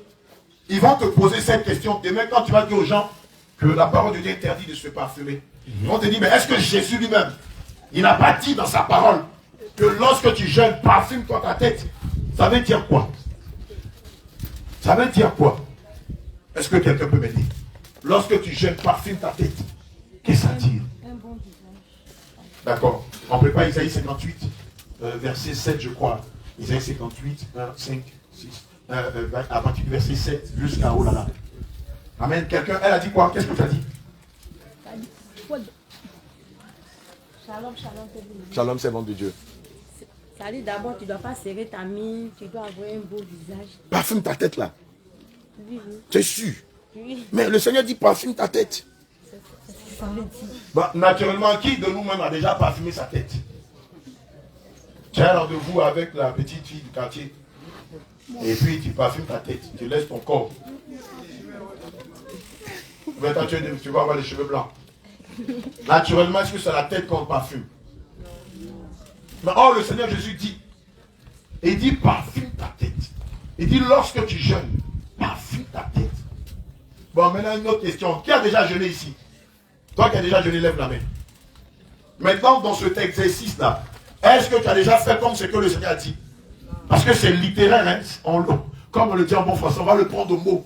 ils vont te poser cette question. Demain, quand tu vas dire aux gens que la parole de Dieu interdit de se parfumer, ils vont te dire, mais est-ce que Jésus lui-même, il n'a pas dit dans sa parole que lorsque tu jeûnes, parfume-toi ta tête? Ça veut dire quoi? Ça veut dire quoi? Est-ce que quelqu'un peut m'aider? Lorsque tu jeûnes, parfume ta tête. Qu'est-ce que ça dit? D'accord. On prépare Isaïe 58, verset 7, je crois. Isaïe 58, 5, 6. À partir du verset 7 jusqu'à oh là là. Amen. Quelqu'un, elle a dit quoi? Qu'est-ce que tu as dit? Shalom. Shalom, c'est bon de Dieu. Ça dit d'abord, tu ne dois pas serrer ta mine, tu dois avoir un beau visage. Parfume ta tête là. Oui. Tu es sûr? Oui. Mais le Seigneur dit parfume ta tête. Bah, naturellement, qui de nous-mêmes a déjà parfumé sa tête? Tu as un rendez-vous avec la petite fille du quartier. Et puis tu parfumes ta tête. Tu laisses ton corps. Maintenant, tu vas avoir les cheveux blancs. Naturellement, est-ce que c'est la tête qu'on parfume? Mais or, le Seigneur Jésus dit, il dit parfume ta tête. Il dit lorsque tu jeûnes, parfume ta tête. Bon, maintenant une autre question. Qui a déjà jeûné ici? Toi qui as déjà jeûné, lève la main. Maintenant, dans cet exercice-là, est-ce que tu as déjà fait comme ce que le Seigneur a dit? Parce que c'est littéraire, hein? Comme on le dit en bon français, on va le prendre au mot.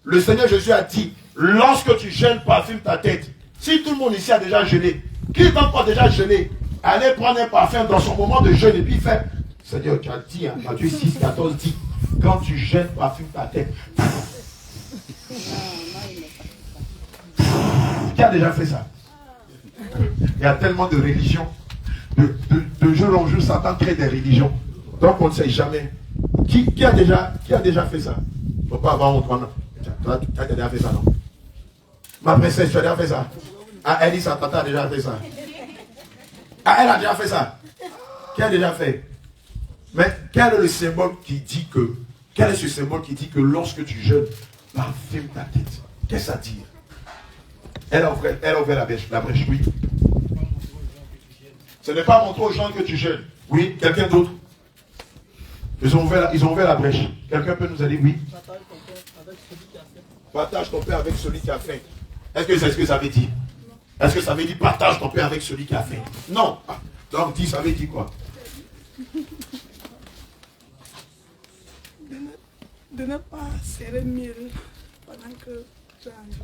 Le Seigneur Jésus a dit, lorsque tu jeûnes, parfume ta tête. Si tout le monde ici a déjà jeûné, qui d'entre toi a déjà jeûné? Allez prendre un parfum dans son moment de jeûne et puis faire. Seigneur, tu as dit, hein, Matthieu 6, 14 dit, quand tu jeûnes, parfume ta tête. Qui a déjà fait ça? Il y a tellement de religions. De jour en jour, Satan crée des religions. Donc on ne sait jamais. Qui a déjà fait ça? Faut pas avoir honte maintenant. Tu as déjà fait ça, non? Ma princesse, tu as déjà fait ça? Ah, elle dit sa tata a déjà fait ça. Ah, elle a déjà fait ça. Qui a déjà fait? Mais quel est le symbole qui dit que, quel est ce symbole qui dit que lorsque tu jeûnes, parfume ta tête? Qu'est-ce que ça dit? Elle a ouvert la brèche, oui. Ce n'est pas montrer aux gens que tu jeûnes. Oui, quelqu'un d'autre? Ils ont ouvert la brèche. Quelqu'un peut nous aider? Oui. Partage ton pain avec celui qui a faim. Est-ce que c'est ce que ça veut dire? Est-ce que ça veut dire partage ton pain avec celui qui a faim? Non. Donc dis, ça veut dire quoi? De ne pas serrer mille pendant que tu as envie.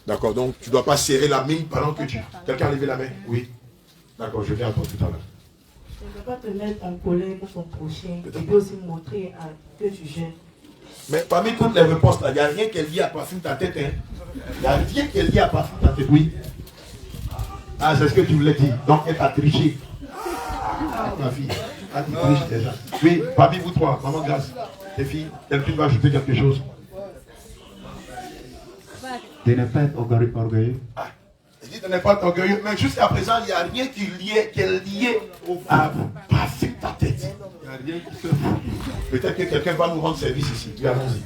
D'accord, donc tu ne dois pas serrer la mine pendant que tu... Quelqu'un a levé la main? Oui. D'accord, je viens à toi tout à l'heure. Tu ne peux pas te mettre en colère pour ton prochain. Tu peux aussi montrer que tu gênes. Mais parmi toutes les réponses là, il n'y a rien qui est lié à parfume ta tête. Hein? Il n'y a rien qui est lié à parfume ta tête. Oui. Ah, c'est ce que tu voulais dire. Donc elle t'a triché. Ah, ma fille. Ah, tu triches déjà. Oui, parmi vous trois, maman Grâce, tes filles, quelqu'un va ajouter quelque chose. De ne pas être orgueilleux. Ah, je dis de ne pas être orgueilleux, mais jusqu'à présent, il n'y a rien qui est lié à parfume ta tête. Il n'y a rien qui se... Peut-être que quelqu'un va nous rendre service ici. Oui, allons-y.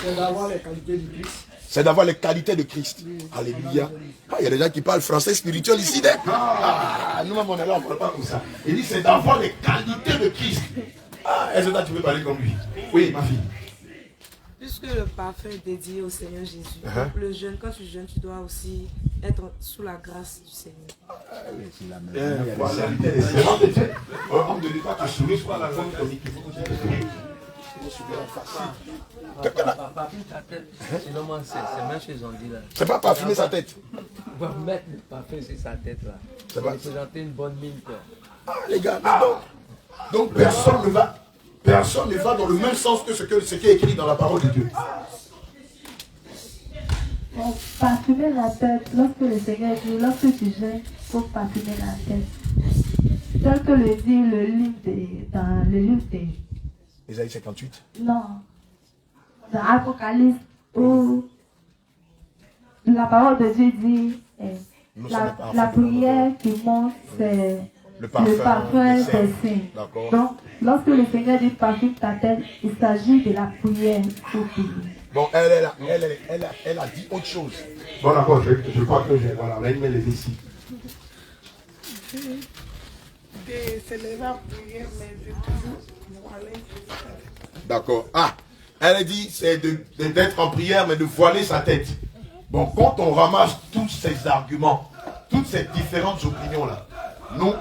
C'est d'avoir les qualités du Christ. C'est d'avoir les qualités de Christ. Alléluia. Ah, il y a des gens qui parlent français spirituel ici. Ah, nous-mêmes, on est là, on ne parle pas comme ça. Il dit c'est d'avoir les qualités de Christ. Ah, est-ce que tu veux parler comme lui? Oui, ma fille. Puisque le parfum est dédié au Seigneur Jésus, donc le jeûne, quand tu jeûnes, tu dois aussi être sous la grâce du Seigneur. Homme de l'État, tu souris sur la forme tonique. Il faut que tu Parfumer ta tête, sinon moi c'est la même chose on dit là. C'est pas parfumer sa tête. On va mettre le parfum sur sa tête là. Ça va représenter une bonne mine quoi. Ah les gars, donc personne ne va dans le même sens que ce qui est écrit dans la parole de Dieu. Pour parfumer la tête, lorsque le Seigneur dit, lorsque tu jeûnes, il faut parfumer la tête. Tel que le dit le livre dans le livre des... Ésaïe 58. Non. Dans l'Apocalypse, où la parole de Dieu dit, la prière qui monte, c'est le parfum des saints. Donc, lorsque le Seigneur dit parfume ta tête, il s'agit de la prière pour prier. Bon, elle a dit autre chose. Bon, d'accord, je crois que voilà, on a une main levée ici. C'est les prière, mais de toujours voiler. D'accord. Ah, elle a dit c'est d'être en prière, mais de voiler sa tête. Bon, quand on ramasse tous ces arguments, toutes ces différentes opinions-là, nous,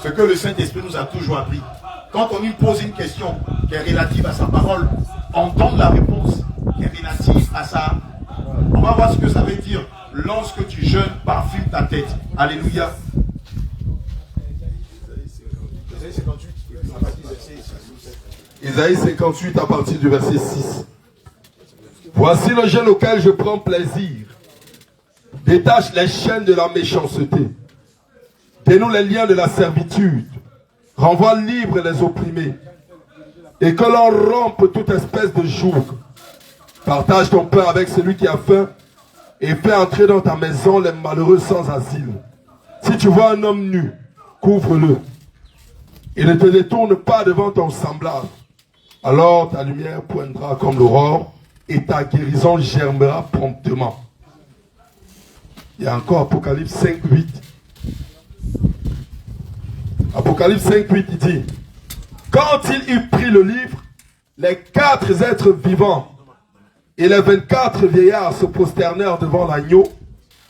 ce que le Saint-Esprit nous a toujours appris, quand on lui pose une question qui est relative à sa parole, on donne la réponse qui est relative à ça. On va voir ce que ça veut dire. Lorsque tu jeûnes, parfume ta tête. Alléluia. Isaïe 58 à partir du verset 6. Voici le jeûne auquel je prends plaisir. Détache les chaînes de la méchanceté. Dénoue les liens de la servitude. Renvoie libres les opprimés. Et que l'on rompe toute espèce de joug. Partage ton pain avec celui qui a faim. et fais entrer dans ta maison les malheureux sans asile. Si tu vois un homme nu, couvre-le. Et ne te détourne pas devant ton semblable. Alors ta lumière poindra comme l'aurore et ta guérison germera promptement. Il y a encore Apocalypse 5, 8. Apocalypse 5, 8, il dit, quand il eut pris le livre, les 4 êtres vivants et les 24 vieillards se prosternèrent devant l'agneau,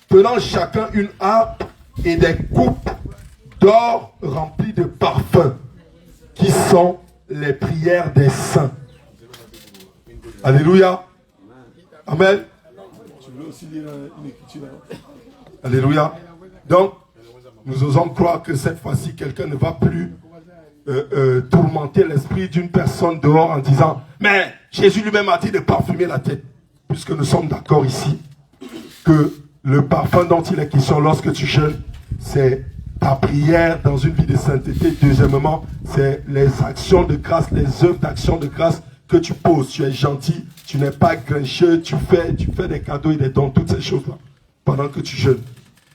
tenant chacun une harpe et des coupes d'or remplies de parfums, qui sont les prières des saints. Alléluia. Amen. Tu veux aussi lire une écriture? Alléluia. Donc, nous osons croire que cette fois-ci, quelqu'un ne va plus tourmenter l'esprit d'une personne dehors en disant, mais Jésus lui-même a dit de parfumer la tête. Puisque nous sommes d'accord ici que le parfum dont il est question lorsque tu jeûnes, c'est ta prière dans une vie de sainteté. Deuxièmement, c'est les actions de grâce, les œuvres d'action de grâce que tu poses. Tu es gentil, tu n'es pas grincheux, tu fais des cadeaux et des dons, toutes ces choses-là, pendant que tu jeûnes.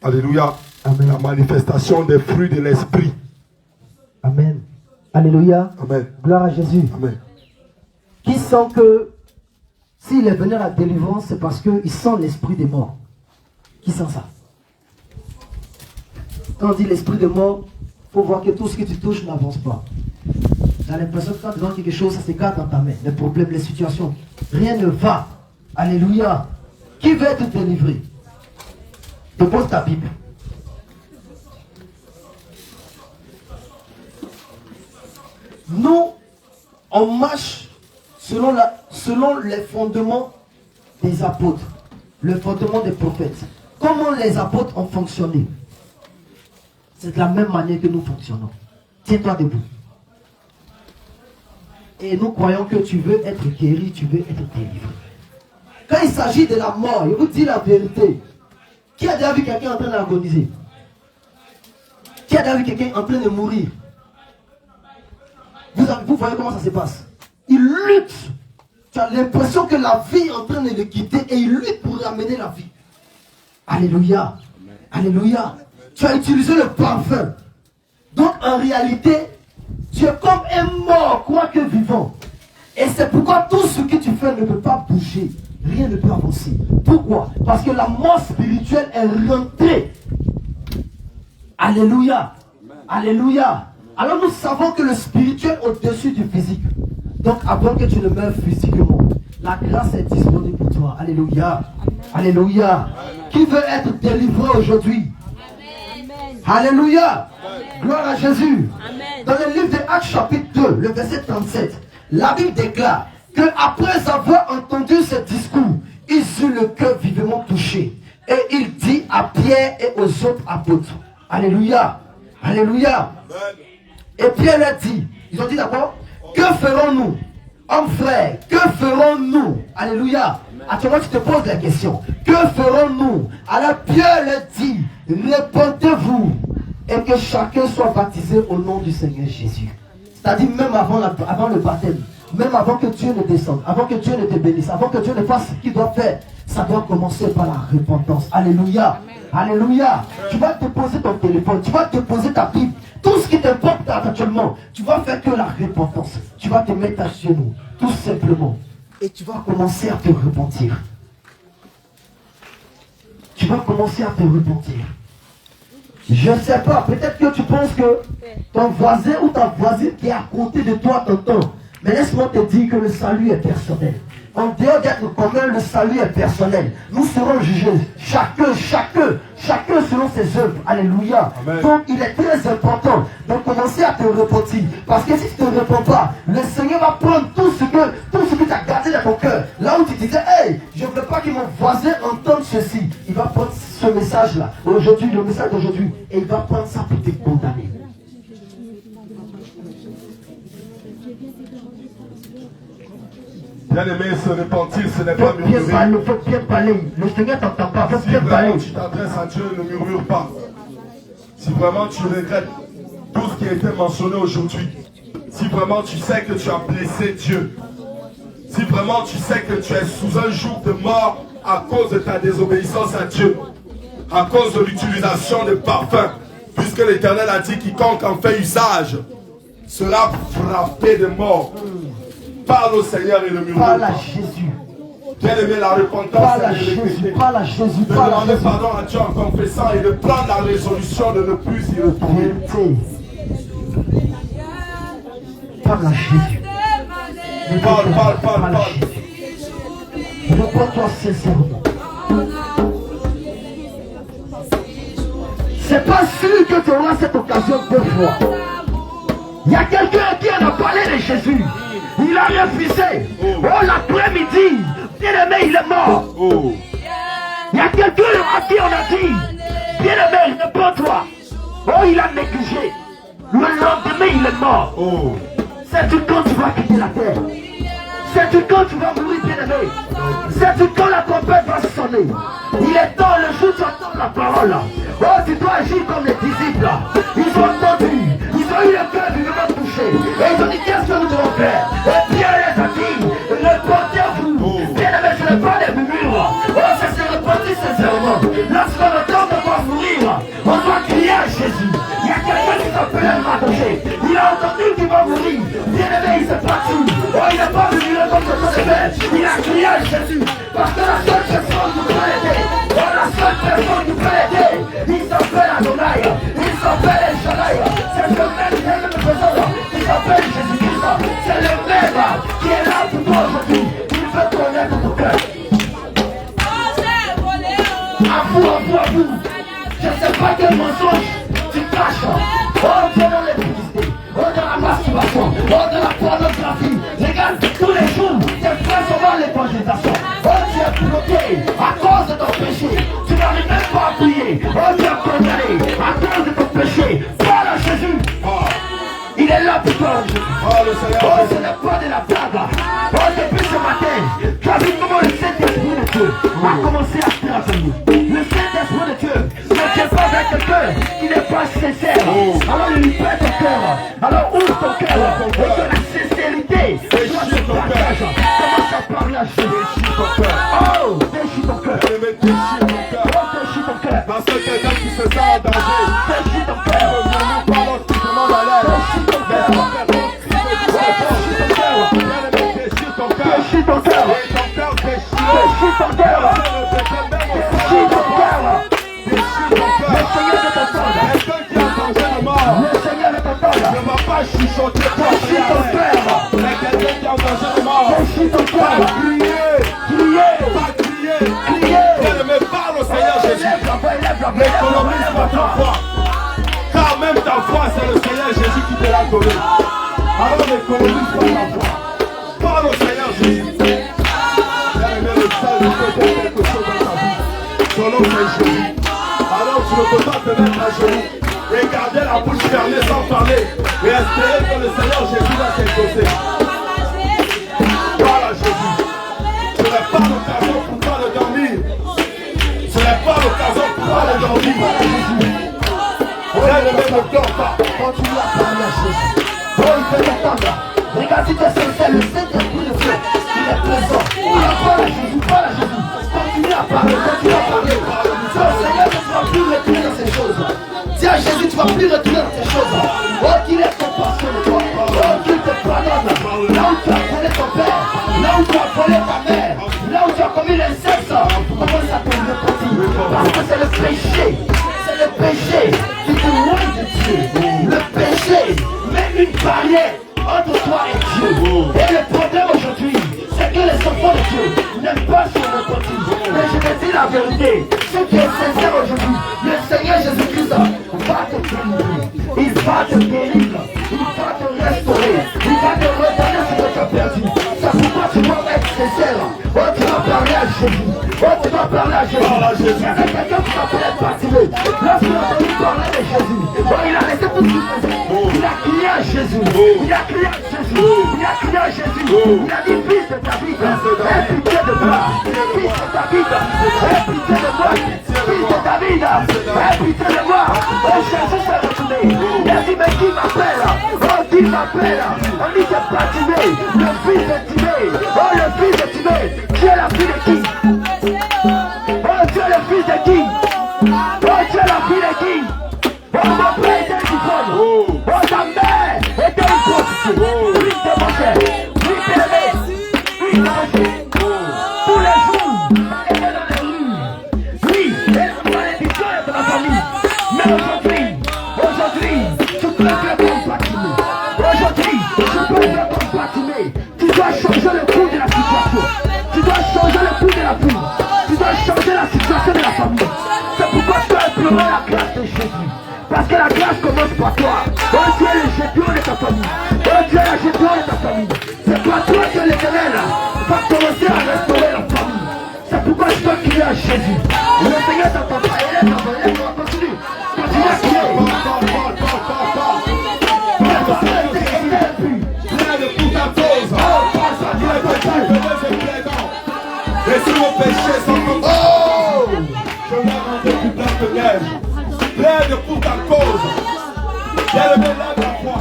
Alléluia. Amen. La manifestation des fruits de l'esprit. Amen. Alléluia. Amen. Gloire à Jésus. Amen. Qui sent que s'il est venu à la délivrance, c'est parce qu'il sent l'esprit des morts. Qui sent ça? Quand on dit l'esprit des morts, il faut voir que tout ce que tu touches n'avance pas. Tu as l'impression que quand tu as quelque chose, ça s'écarte dans ta main. Les problèmes, les situations, rien ne va. Alléluia. Qui veut être délivré? Dépose ta Bible. Nous, on marche selon les fondements des apôtres, le fondement des prophètes. Comment les apôtres ont fonctionné? C'est de la même manière que nous fonctionnons. Tiens-toi debout. Et nous croyons que tu veux être guéri, tu veux être délivré. Quand il s'agit de la mort, je vous dis la vérité. Qui a déjà vu quelqu'un en train d'agoniser? Qui a déjà vu quelqu'un en train de mourir? Vous voyez comment ça se passe? Il lutte. Tu as l'impression que la vie est en train de le quitter et il lutte pour ramener la vie. Alléluia. Alléluia. Tu as utilisé le parfum. Donc en réalité, tu es comme un mort, quoique vivant. Et c'est pourquoi tout ce que tu fais ne peut pas bouger. Rien ne peut avancer. Pourquoi? Parce que la mort spirituelle est rentrée. Alléluia. Alléluia. Alors nous savons que le spirituel est au-dessus du physique. Donc avant que tu ne meurs physiquement, la grâce est disponible pour toi. Alléluia. Alléluia. Qui veut être délivré aujourd'hui? Alléluia. Gloire à Jésus. Amen. Dans le livre de Actes chapitre 2, le verset 37, la Bible déclare que après avoir entendu ce discours, ils eurent le cœur vivement touché. Et il dit à Pierre et aux autres apôtres. Alléluia. Alléluia. Et Pierre leur dit, ils ont dit d'abord, que ferons-nous? Hommes frères, que ferons-nous? Alléluia. Actuellement, tu te poses la question. Que ferons-nous? Alors Pierre leur dit, répondez-vous et que chacun soit baptisé au nom du Seigneur Jésus. C'est-à-dire même avant le baptême, même avant que Dieu ne descende, avant que Dieu ne te bénisse, avant que Dieu ne fasse ce qu'il doit faire, ça doit commencer par la repentance. Alléluia. Alléluia. Tu vas déposer ton téléphone, tu vas déposer ta Bible. Tout ce qui t'importe actuellement, tu vas faire que la repentance. Tu vas te mettre à genoux, tout simplement. Et tu vas commencer à te repentir. Tu vas commencer à te repentir. Je ne sais pas, peut-être que tu penses que ton voisin ou ta voisine qui est à côté de toi t'entend. Mais laisse-moi te dire que le salut est personnel. En dehors d'être commun, le salut est personnel. Nous serons jugés, chacun selon ses œuvres. Alléluia. Amen. Donc il est très important de commencer à te repentir. Parce que si tu ne te repens pas, le Seigneur va prendre tout ce que tu as gardé dans ton cœur. Là où tu disais, hey, je ne veux pas que mon voisin entende ceci. Il va prendre ce message-là, aujourd'hui, le message d'aujourd'hui, et il va prendre ça pour te condamner. Bien aimé, se repentir, ce n'est pas murmurer. Il faut bien parler. Le Seigneur t'entend pas. Il faut bien parler. parler. Si vraiment tu t'adresses à Dieu, ne murmure pas. Si vraiment tu regrettes tout ce qui a été mentionné aujourd'hui, si vraiment tu sais que tu as blessé Dieu, si vraiment tu sais que tu es sous un joug de mort à cause de ta désobéissance à Dieu, à cause de l'utilisation des parfums, puisque l'Éternel a dit quiconque en fait usage sera frappé de mort. Parle au Seigneur et le murmure. Parle à Jésus. Bien-aimé, la repentance, Parle à Jésus, parle à Jésus, de demander pardon à Dieu en confessant et de prendre la résolution de ne plus y retourner. Parle à Jésus. Parle. Réponds-toi sincèrement. C'est pas sûr que tu auras cette occasion deux fois. Il y a quelqu'un qui en a parlé de Jésus. Il a refusé. Oh, l'après-midi, bien-aimé, il est mort. Il y a quelqu'un à qui on a dit, bien-aimé, réponds-toi. Oh, il a négligé. Le lendemain, il est mort. Sais-tu quand tu vas quitter la terre? Sais-tu quand tu vas mourir, bien-aimé? Sais-tu quand la tempête va sonner? Il est temps, le jour où tu entends la parole. Oh, tu dois agir comme les disciples. Ils ont entendu. Ils ont eu le cœur vivement touché. Et ils ont dit, qu'est-ce que nous devons faire? Et Pierre les a dit, répondez-vous. Bien-aimé, ce n'est pas des murmures. Oh, ça s'est répandu sincèrement. Lorsqu'on entend qu'on va mourir, on doit crier à Jésus. Il y a quelqu'un qui s'appelle Mardoché. Il a entendu qu'il va mourir. Bien-aimé, il s'est battu. Oh, il n'est pas venu répondre sur son éveil. Il a crié à Jésus. Parce que la seule personne qui peut l'aider, oh, la seule personne qui peut l'aider, il s'appelle Adonai. Il s'appelle El Shaddai. C'est le même présent qui s'appelle Jésus-Christ. C'est le même qui est là pour toi aujourd'hui. Il veut connaître ton cœur. À vous. Je ne sais pas quel mensonge tu caches. Oh, Dieu dans l'électricité. Oh, dans la masturbation. Oh, dans la pornographie. Regarde, tous les jours, tes frères sont dans l'évangélisation. Oh, tu es bloqué à cause de ton péché. Tu n'arrives même pas à prier. Oh, tu es condamné à cause de ton péché. Parle à Jésus. Il est là pour toi aujourd'hui. Oh, ce n'est pas de la blague. Oh, depuis ce matin, tu as vu comment le Saint-Esprit de Dieu a commencé à travailler. Le Saint-Esprit de Dieu ne tient pas avec quelqu'un qui n'est pas sincère. Alors il lui pète ton cœur. Alors ouvre ton cœur. Et que la sincérité soit ton partage. Commence à parler à Jésus. Oh, déchire ton cœur. Oh, déchire ton cœur. Parce que quelqu'un qui se sent en danger. Déchire ton cœur. Nous parlons tout le monde à l'air. Déchire ton cœur. Déchire ton cœur. Déchire ton cœur. Déchire ton cœur. Le Seigneur de t'entendre. Quelqu'un qui a danger de mort. Le Seigneur de t'entendre. Ne va pas chuchoter. Déchire ton cœur. Mais quelqu'un qui a danger de mort. Déchire ton cœur. Va crier. Mais parle au Seigneur Jésus. N'économise pas ta foi. Car même ta foi, c'est le Seigneur Jésus qui te l'a donné. Alors n'économise pas ta foi. Parle au Seigneur Jésus. Bien-aimé, le seul qui peut faire quelque chose dans ta vie, son nom c'est Jésus. Alors tu ne peux pas te mettre à genoux et garder la bouche fermée sans parler et espérer que le Seigneur Jésus va t'exaucer. Parle à Jésus. Ce n'est pas l'occasion pour toi de dormir. Ce n'est pas l'occasion pour toi de dormir. Bien-aimé, ne dors pas. Continue à parler à Jésus. Oh, il peut t'entendre. Regarde si tu es sincère, le Saint-Esprit de Dieu, il est présent. Parle à Jésus, parle à Jésus. Continue à parler, continue à parler. Dis au Seigneur que tu ne vas plus retourner dans ces choses. Dis à Jésus, tu ne vas plus retourner dans ces choses. Oh, qu'il ait compassion de toi. Oh, qu'il te pardonne. Là où tu as volé ton père, là où tu as volé ta mère, là où tu as commis l'inceste, commence à te repentir. Parce que c'est le péché. C'est le péché qui te loin de Dieu. Le péché met une barrière entre toi et Dieu. Et le problème aujourd'hui, c'est que les enfants de Dieu n'aiment pas se repentir. Mais je te dis la vérité, ce qui est sincère aujourd'hui, le Seigneur Jésus-Christ va te guérir. Il va te guérir. Il va te restaurer. Il va te redonner ce que tu as perdu. C'est pourquoi tu dois être sincère. Oh, tu dois parler à Jésus. Oh, tu dois parler à Jésus. Il y avait quelqu'un qui s'appelait Bartimée. Lorsqu'il a entendu parler de Jésus, oh, il a laissé tout ce qu'il faisait. Il a crié à Jésus. Il a crié à Jésus. Il a crié à Jésus. Il a dit, fils de David, aie pitié de moi. Fils de David, aie pitié de moi. Fils de David, aie pitié de moi. Oh, Jésus s'est retourné. Il a dit, mais qui m'appelle? Oh, qui m'appelle? On dit, c'est Bartimée, le fils de Timée. Oh, le fils de Timée. Tu es la fille de qui? peux faire comme Bartimée. Aujourd'hui, je peux faire comme Bartimée. Tu dois changer le cours de la situation. Tu dois changer le cours de la vie. Tu dois changer la situation de la famille. C'est pourquoi tu dois implorer la grâce de Jésus. Parce que la grâce commence par toi. Oh Dieu est le gédéon de ta famille. Oh Dieu est la gédéon de ta famille. C'est pas toi que l'Éternel va commencer à restaurer la famille. C'est pourquoi je dois crier à Jésus. Le Seigneur t'entend pas. Il est t'entend. Il est t'entend. Continue. Continue à crier. Et si mon péché sont comme oh, je vais rendre plus blanc que neige. Plaide pour ta cause. Bien-aimé, lève la foi.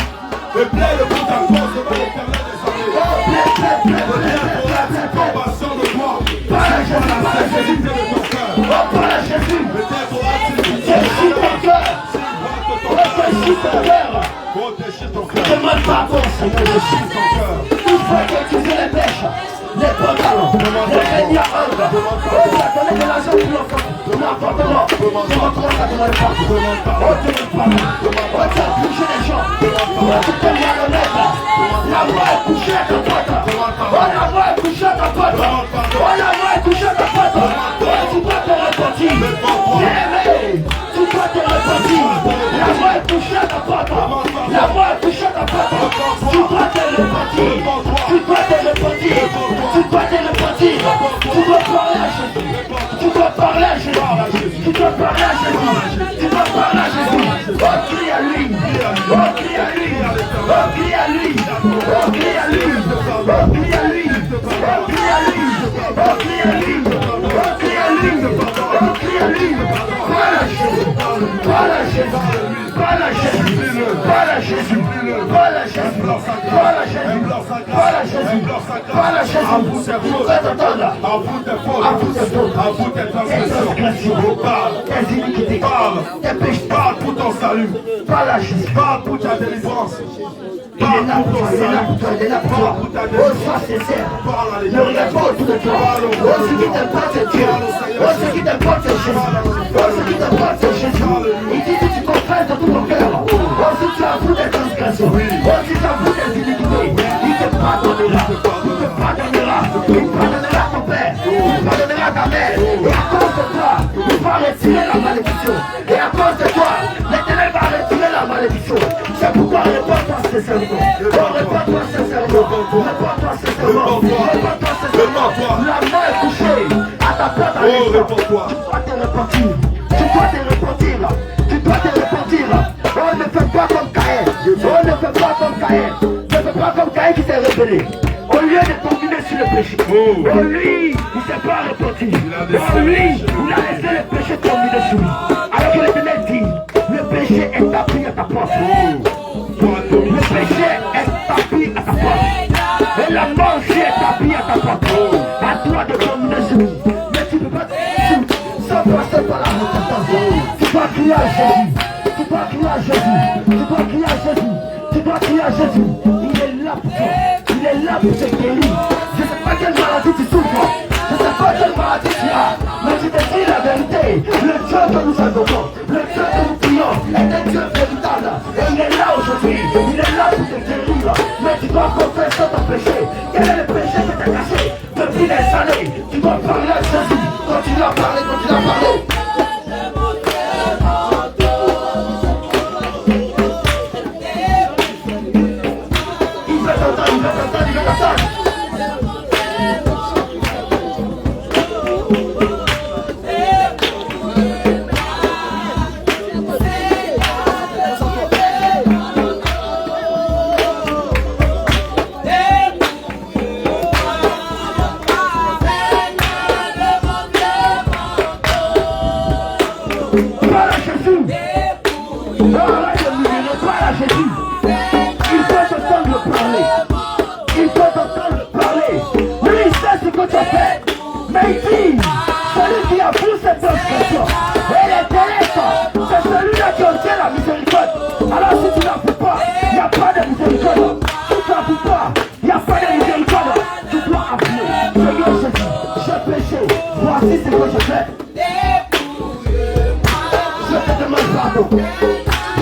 Et plaide pour ta cause devant l'Éternel des armées. Reviens pour la petite compassion de toi. Parle à Jésus, parle à Jésus de ton cœur. Parle à Jésus. Peut-être pour la petite Jésus ton cœur. Protège ton cœur. Protège ton cœur. Demande pardon, Seigneur Jésus ton cœur. Une fois que tu fais les pêches, les pantalons, les régniers à ongles, ça donne de l'argent pour l'enfant. L'appartement, comment ça demande pas? Oh, demande pas. Oh, tu as touché les gens. Oh, tu peux bien le mettre. La voix est couchée à ta porte. Oh, la voix est couchée à ta porte. Oh, la voix est couchée à ta porte. Oh, tu dois te repentir. Bien-aimé, tu dois te repentir. La voix est couchée à ta porte. La voix est couchée à ta porte. Tu dois te repentir. Tu dois te repentir. Tu dois te repentir. Tu dois parler à Jésus. Tu dois parler à Jésus. Tu dois parler à Jésus. Tu dois parler à Jésus. Oh, crie à lui. Oh, crie à lui. Oh, crie à lui. Oh, crie à lui. Oh, crie à lui. Oh, crie à lui. Oh, crie à lui. Oh, crie à lui. Oh, crie à lui. Parle à Jésus. Parle à Jésus. Parle à Jésus. Parle à Jésus. Parle à Jésus. Parle à Jésus. Parle à Jésus. Parle à Jésus. Tu dois t'entendre. Avoue tes fautes. Avoue tes transgressions. Parle. Tes iniquités. Parle. Tes péchés. Parle pour ton salut. Parle à Jésus. Parle pour ta délivrance. Il est là pour toi, il est là pour toi, il est là pour toi. Oh, sois sincère. Ne regarde pas autour de toi. Oh, ce qui t'importe, c'est Dieu. Oh, ce qui t'importe, c'est Jésus. Oh, ce qui t'importe, c'est Jésus. Il dit que tu confesses de tout ton cœur. Oh, si tu avoues tes transgressions. Oh, si tu avoues tes iniquités. Il te pardonnera. Il te pardonnera. Il pardonnera ton père. Il pardonnera ta mère. Et à cause de toi, il va retirer la malédiction. Et à cause de toi, l'Éternel va retirer la malédiction. C'est pourquoi réponds-toi sincèrement. Réponds-toi sincèrement. Réponds-toi sincèrement. Réponds-toi sincèrement. La main est couchée à ta porte à l'instant. Tu dois te repentir. Tu dois te repentir. Tu dois te repentir. On ne fait pas comme Caïn. On ne fait pas comme Caïn. Ne fais pas comme Caïn qui s'est rebellé. Au lieu de tomber sur le péché. Oh, lui, il ne s'est pas repenti. Oh, lui, il a laissé le péché tomber sur lui. Alors que l'Éternel dit, le péché est appris à ta porte. Le péché est tapis à ta porte. Et la mort aussi est tapis à ta porte. À toi de dominer sur lui. Mais tu ne peux pas sans passer par la repentance. Tu dois crier à Jésus. Tu dois crier à Jésus. Tu dois crier à Jésus. Tu dois crier à Jésus. Il est là pour toi. Il est là pour te guérir. Je ne sais pas quelle maladie tu souffres. Je ne sais pas quelle maladie tu as. Mais je te dis la vérité. Le Dieu que nous adorons, le Dieu que nous prions, est un Dieu véritable. Et il est là aujourd'hui. Il est là pour te guérir. Mais tu dois confesser ton péché. Quel est le péché que tu as caché depuis des années? Tu dois parler à Jésus. Continue à parler, continue à parler. Il veut t'entendre, il veut t'entendre, il veut t'entendre.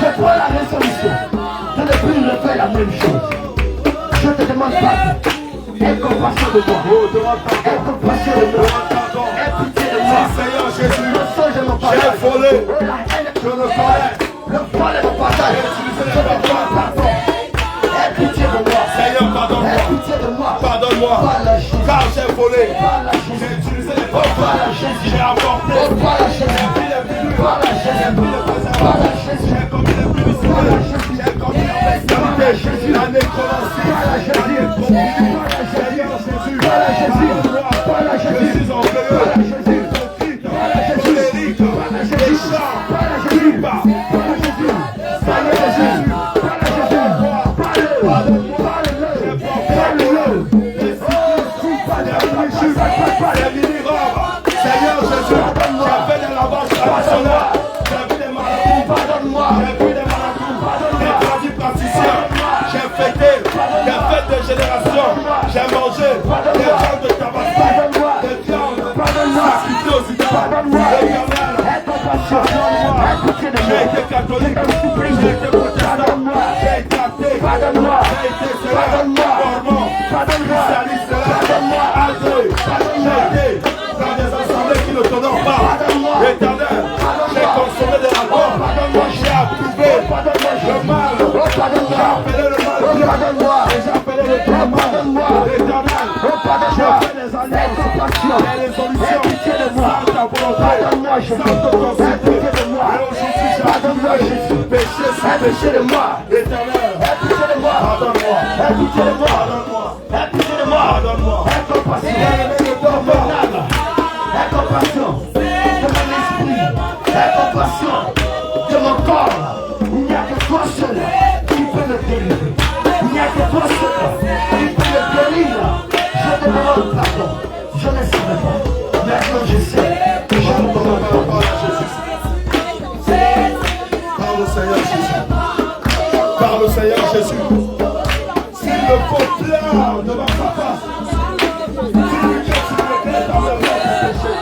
Je prends la résolution fait la même chose. Je te demande pardon. Aie compassion de moi. Aie compassion de moi. Aie pitié de moi. Seigneur Jésus, Le sang de mon j'ai passage. volé. Oh, la haine Je le connais. le vol est mon passage. Je te demande pardon. Aie pitié de moi. Seigneur, pardonne-moi. Aie pitié de moi. Pardonne-moi. Voilà Jésus. Car j'ai volé. Voilà J'ai Jésus. utilisé les Oh, voilà portes. Jésus. J'ai apporté. Oh, voilà Jésus. J'ai pris les plus durs. Voilà Jésus. Voilà Jésus. J'ai commis les publicités. Voilà Jésus. J'ai commis la bestialité. La nécromancie. Voilà La Jésus. nécromancie. Voilà Seigneur Jésus. Jésus. Voilà Jésus. Pardonne-moi. Voilà Je Jésus. suis orgueilleux. Voilà Jésus. Hypocrite. Voilà Jésus. Colérique. Voilà Jésus. Méchant. Voilà Jésus. Bas. Voilà Jésus. Voilà Jésus. Voilà Jésus. Parle-le. Seigneur Jésus, j'ai fait des lavages traditionnels, j'ai vu des marabouts, j'ai vu des marabouts, des tradis praticiens, j'ai fêté des fêtes de génération, j'ai mangé des viandes de tabac, des viandes sacrifiées aux idoles, j'ai été catholique, j'ai été protestant, j'ai été athée, j'ai été célèbre, mormon, christianiste, athée, j'ai été dans des assemblées qui ne t'honorent pas. Éternel, j'ai consommé de la mort, j'ai approuvé le mal, j'ai appelé le mal bien, et j'ai appelé le bien mal. Éternel, j'ai fait des alliances, des résolutions, sans ta volonté, sans te consulter. Et aujourd'hui, j'ai approuvé péché sans péché de moi. Éternel, pardonne-moi, pardonne-moi, pardonne-moi, pardonne-moi. Aie compassion de mon esprit, aie compassion de mon corps. Il n'y a que toi seul qui peut me délivrer. Il n'y a que toi seul qui peut me guérir. Je te demande pardon. Je ne savais pas. Maintenant je sais. Je te demande pardon. Parle au Seigneur Jésus. Parle au Seigneur Jésus. S'il me faut plaire devant sa face, s'il me plaît dans le monde du péché,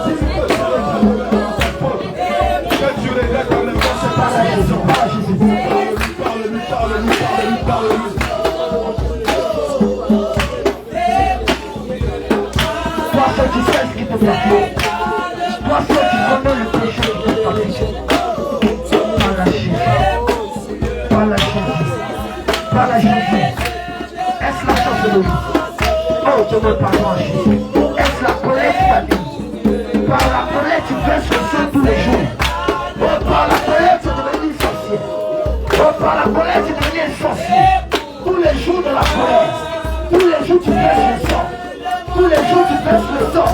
s'il me plaît dans sa faute, que tu regrettes dans le monde, c'est pas la raison. Parle-lui, parle-lui, parle-lui, parle-lui. Toi seul tu sais ce qui te fait. Toi seul tu connais le péché qui te fait. Par la Jésus. Est-ce la chance de nous? Oh, je me pardonne, Jésus. Est-ce la colère qui t'a dit? Par la colère, tu verses le sang tous les jours. Oh, par la colère, tu es devenu sorcier. Oh, par la colère, tu es devenu un sorcier. Tous les jours de la colère. Tous les jours, tu verses le sang. Tous les jours, tu verses le sang.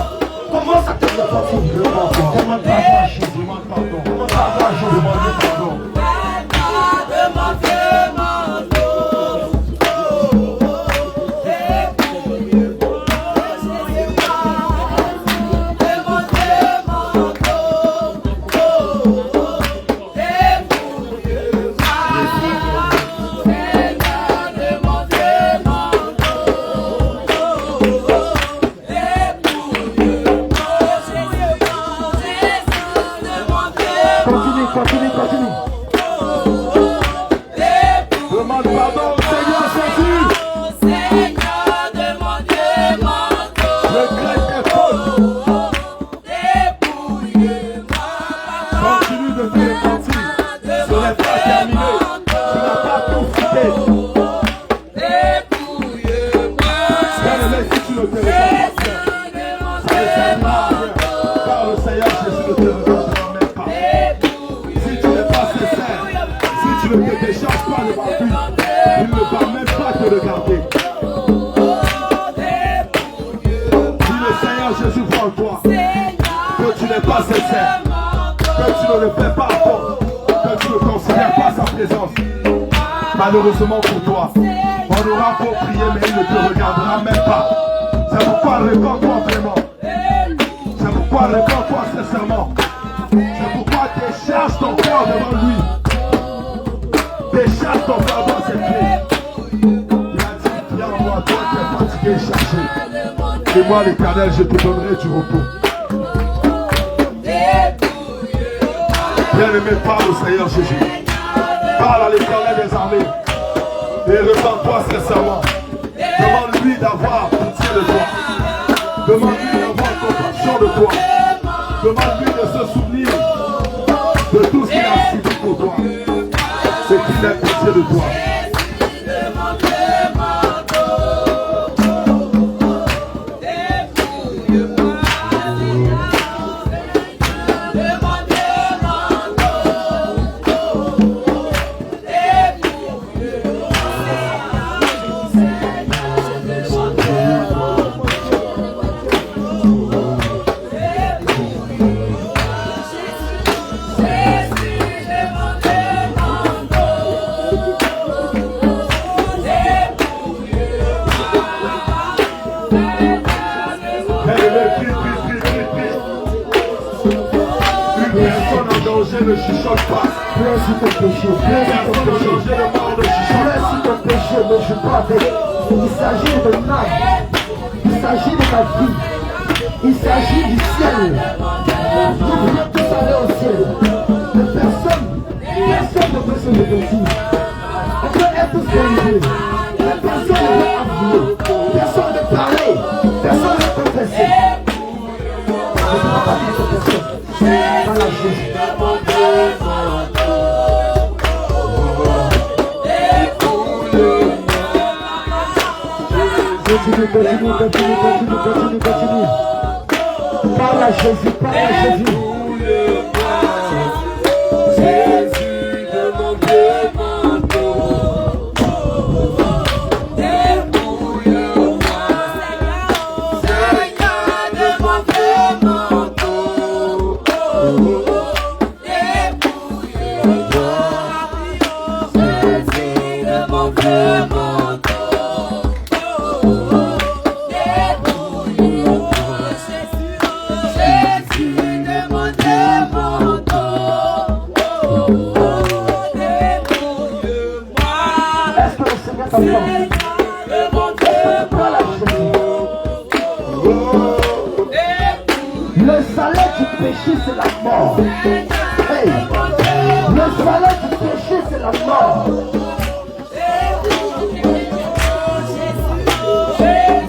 Comment ça te reporte? Demande pardon à Jésus. Demande pardon à Jésus. Demande pardon. Malheureusement pour toi, on aura beau prier, mais il ne te regardera même pas. C'est pourquoi réponds-toi vraiment. C'est pourquoi réponds-toi sincèrement. C'est pourquoi décharge ton cœur devant lui. Décharge ton cœur devant ses pieds. Il a dit, viens en moi, toi qui es fatigué et chargé. Et moi, l'Éternel, je te donnerai du repos. Bien-aimé, parle au Seigneur Jésus. Parle à l'Éternel des armées. Et repens-toi sincèrement. Demande-lui d'avoir pitié de toi. Demande-lui d'avoir compassion de toi. Demande-lui de se souvenir de tout ce qu'il a subi pour toi. C'est qu'il ait pitié de toi. Ne chuchote pas. Pleure sur ton péché, pleure sur ton péché. Pleure sur ton péché, ne joue pas avec. Il s'agit de ton âme. Il s'agit de ta vie. Il s'agit du ciel. Nous voulons tous aller au ciel. Mais personne ne peut se repentir. On peut être tous guéris. Mais personne ne peut avouer. Personne ne peut parler. Personne ne peut confesser. Je ne peux pas dire cette personne. Dans la Jésus. Continue. Parle à Jésus, parle à Jésus. Jésus de mon manteau. Dépouille-moi, Seigneur de mon manteau. Dépouille-moi, Jésus de mon manteau. Le salaire du péché, c'est la mort. Hey. Le salaire du péché, c'est la mort.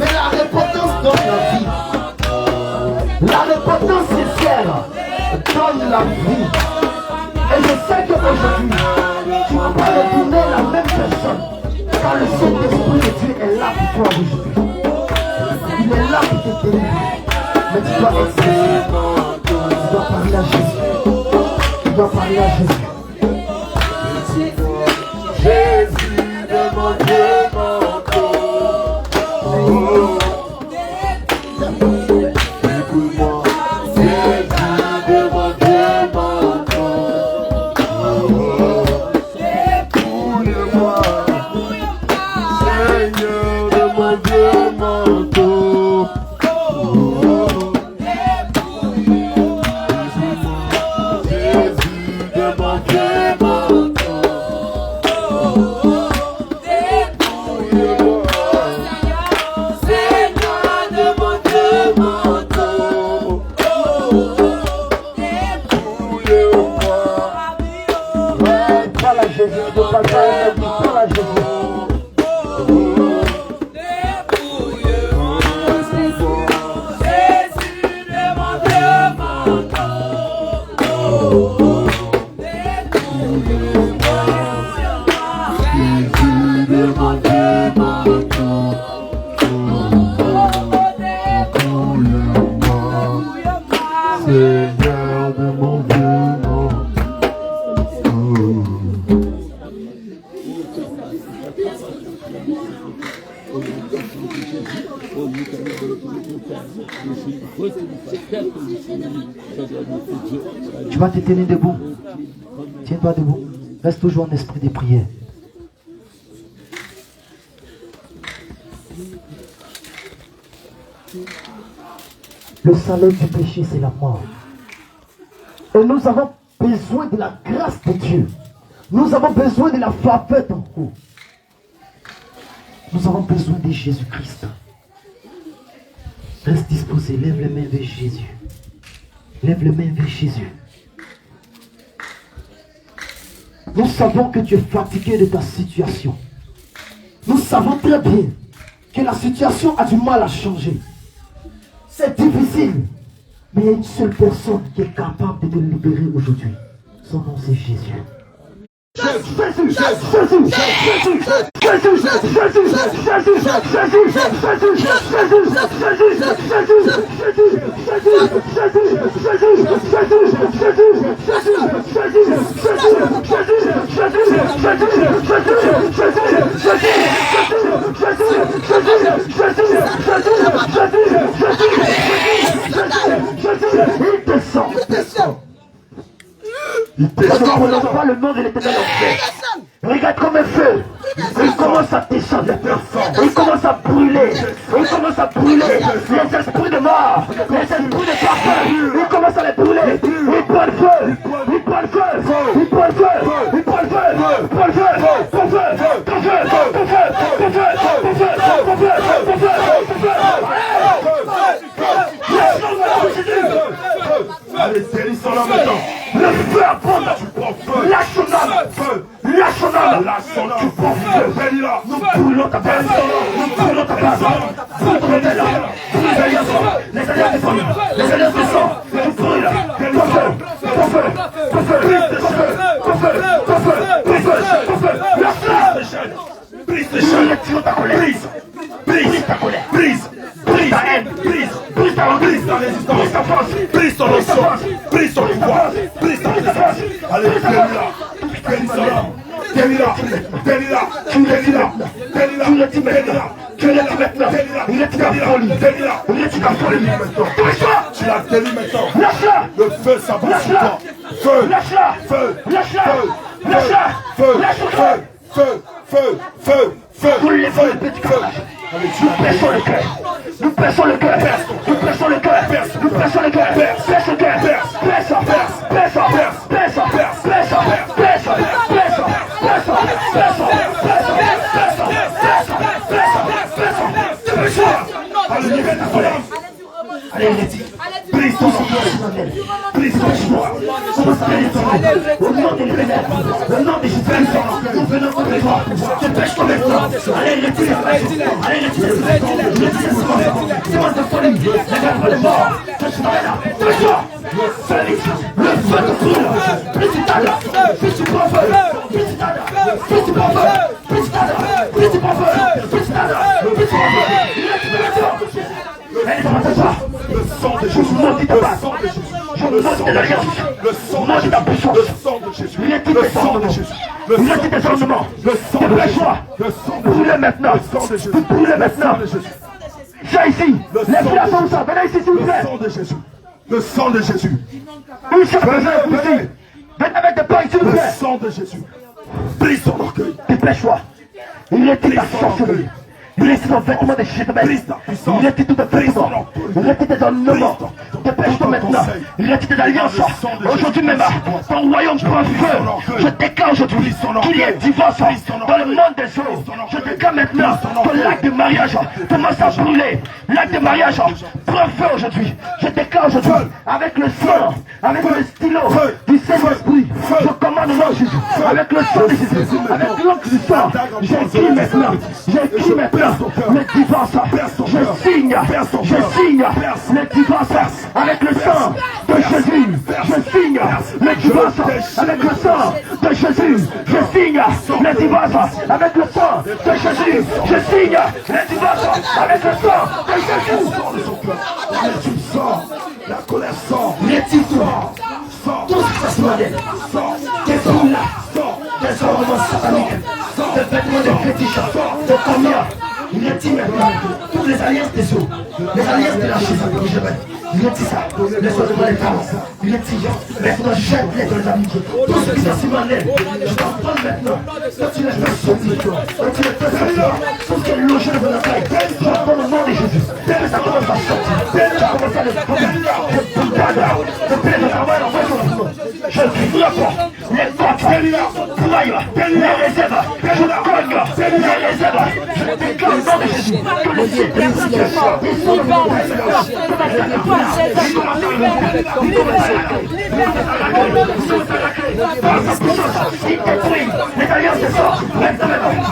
Mais la repentance donne la vie. La repentance sincère donne la vie. Et je sais qu'aujourd'hui, tu ne vas pas retourner la même personne. Car le Saint-Esprit de Dieu est là pour toi aujourd'hui. Il est là pour te délivrer. Mais tu dois exprimer. Tu dois parler à Jésus. Tu dois parler à Jésus. Jésus de mon Dieu, mon dépouille-moi, Jésus de mon Dieu, mon dépouille-moi, Seigneur de mon Dieu, mon Tu vas te tenir debout. Tiens-toi debout. Reste toujours en esprit de prière. Le salaire du péché, c'est la mort. Et nous avons besoin de la grâce de Dieu. Nous avons besoin de la faveur d'en haut. Nous avons besoin de Jésus-Christ. Reste disposé, lève les mains vers Jésus. Lève les mains vers Jésus. Nous savons que tu es fatigué de ta situation. savons très bien que la situation a du mal à changer. C'est difficile. Mais il y a une seule personne qui est capable de te libérer aujourd'hui. Son nom c'est Jésus. Il descend. On n'entend le nom de l'Éternel en fait. Regarde comme un feu. Il commence à descendre. Il commence à brûler. Il commence à brûler. Les esprits de mort. Les esprits de parfum. Il commence à les brûler. Il prend le feu. Il prend le feu. Il prend le feu. Il prend le feu. Il prend le feu. Ton feu. Ton feu. Ton feu. Ton feu. Ton feu. Ton feu. Ton feu. Allez, délissons-la maintenant. Le feu abonde. Lâche son âme. Lâche son âme. Tu prends feu. Nous brûlons ta base. Nous brûlons ta base. Brûle ton hôtel. Brûle les alliances. Les alliances de sang. Les alliances de sang. Tu brûles. Ton feu. Ton feu. Ton feu. Ton feu. Ton feu. Ton feu. Ton feu. Ton feu. Lâche-la. Brise les chaînes. Ta colère. Brise. Brise ta colère. Brise. Brise ta haine. Brise. Brise ta résistance. Brise ta force. Brise ton notion. Brise ton pouvoir. Brise ta résistance. Allez, délire-la. Délire-la. Délire-la. Délire-la. Délire-la. Délire-la. Tu le dis maintenant. Tu le dis maintenant. Il est ta folie. Délire-la. Il est ta folie maintenant. Tu la délies maintenant. Lâche-la. Le feu s'abat sur toi. Feu. Lâche-la. Feu. Lâche-la. Feu. Lâche-la. Feu. Lâche-la. Feu. Feu. Feu. Feu. Nous les feux, le petit carnage. Nous pressons le cœur. Nous pressons le cœur. Nous pressons le cœur. Nous pressons le cœur. Presse le cœur. Presse. Presse. Presse. Presse. Presse. Presse. Allez, Letty. Brise ton sang. Brise ton joie. Commence à aller au nom de l'Éternel. Au nom de Jésus-Christ. Nous venons contre toi. Je pêche ton maintenant. Allez, Letty. Allez, Letty. Demande de folie. Regarde le mort. Je suis là. Touche-toi. Félix. Le feu te brûle. Plus tu t'as là. Plus tu prends feu. Plus tu t'as là. Plus tu prends feu. Plus tu t'as là. Plus tu prends feu. Plus tu t'as là. Plus tu prends feu. Allez, commence ça. Le sang de Jésus. Je maudis ta base. Je maudis tes alliances. Le sang de Jésus. ta puissance. Le sang de Jésus. Il est tout Le sang de Jésus. Le Il sang est tout de Jésus. désormais. Le sang de Jésus. Le sang de brûlez maintenant. Le sang de Jésus. Vous brûlez maintenant. Le sang de Jésus. J'ai ici. Les frères sont ça. Venez ici, s'il vous plaît. Le sang de Jésus. Le sang de Jésus. Une seule personne ici. Venez avec des pains, s'il vous Le plaît. sang de Jésus. Brise ton orgueil. Dépêche-toi. Il est tout ta sorcellerie. Il est ton vêtement de Jézabel. Il est tout de vêtements. Il est tes ornements. Dépêche-toi maintenant. Il est tes alliances. Aujourd'hui même, ton royaume prend feu. Je déclare aujourd'hui qu'il y ait divorce dans le monde des eaux. Je déclare maintenant que l'acte de mariage commence à brûler. L'acte de mariage prend feu aujourd'hui. Je déclare aujourd'hui avec le sang, avec le stylo du Saint-Esprit. Je commande au nom de Jésus. Avec le sang de Jésus. Avec l'encre du sang. J'écris maintenant. J'écris maintenant. Le divorce, je signe le divorce avec le sang de Jésus. Je signe le divorce avec le sang de Jésus. Je signe le divorce avec le sang de Jésus. Je signe le divorce avec le sang de Jésus. La colère sort. Les titres, tout ce qui se passe, des boules, des ornements sataniques, des vêtements de fétiches, de combien. Il est dit maintenant, toutes les alliances des eaux, les alliances de la chaise, il est dit ça, les soins de les femmes, il est dit, maintenant jette-les dans les amis, tout ce qui est si malin, je t'en parle maintenant, quand tu les fais sortir, quand tu les fais sortir, tout ce qui est logé dans la taille, je t'en au nom de Jésus, dès que ça commence à sortir, tu commences à les prendre, je boulade, je paie le travail en face de la boulot, je frappe, les portes, broye, les réserves, je cogne, les réserves, je déclare au nom de Jésus, que les cieux, ils sont il détruit les alliances de sang, maintenant,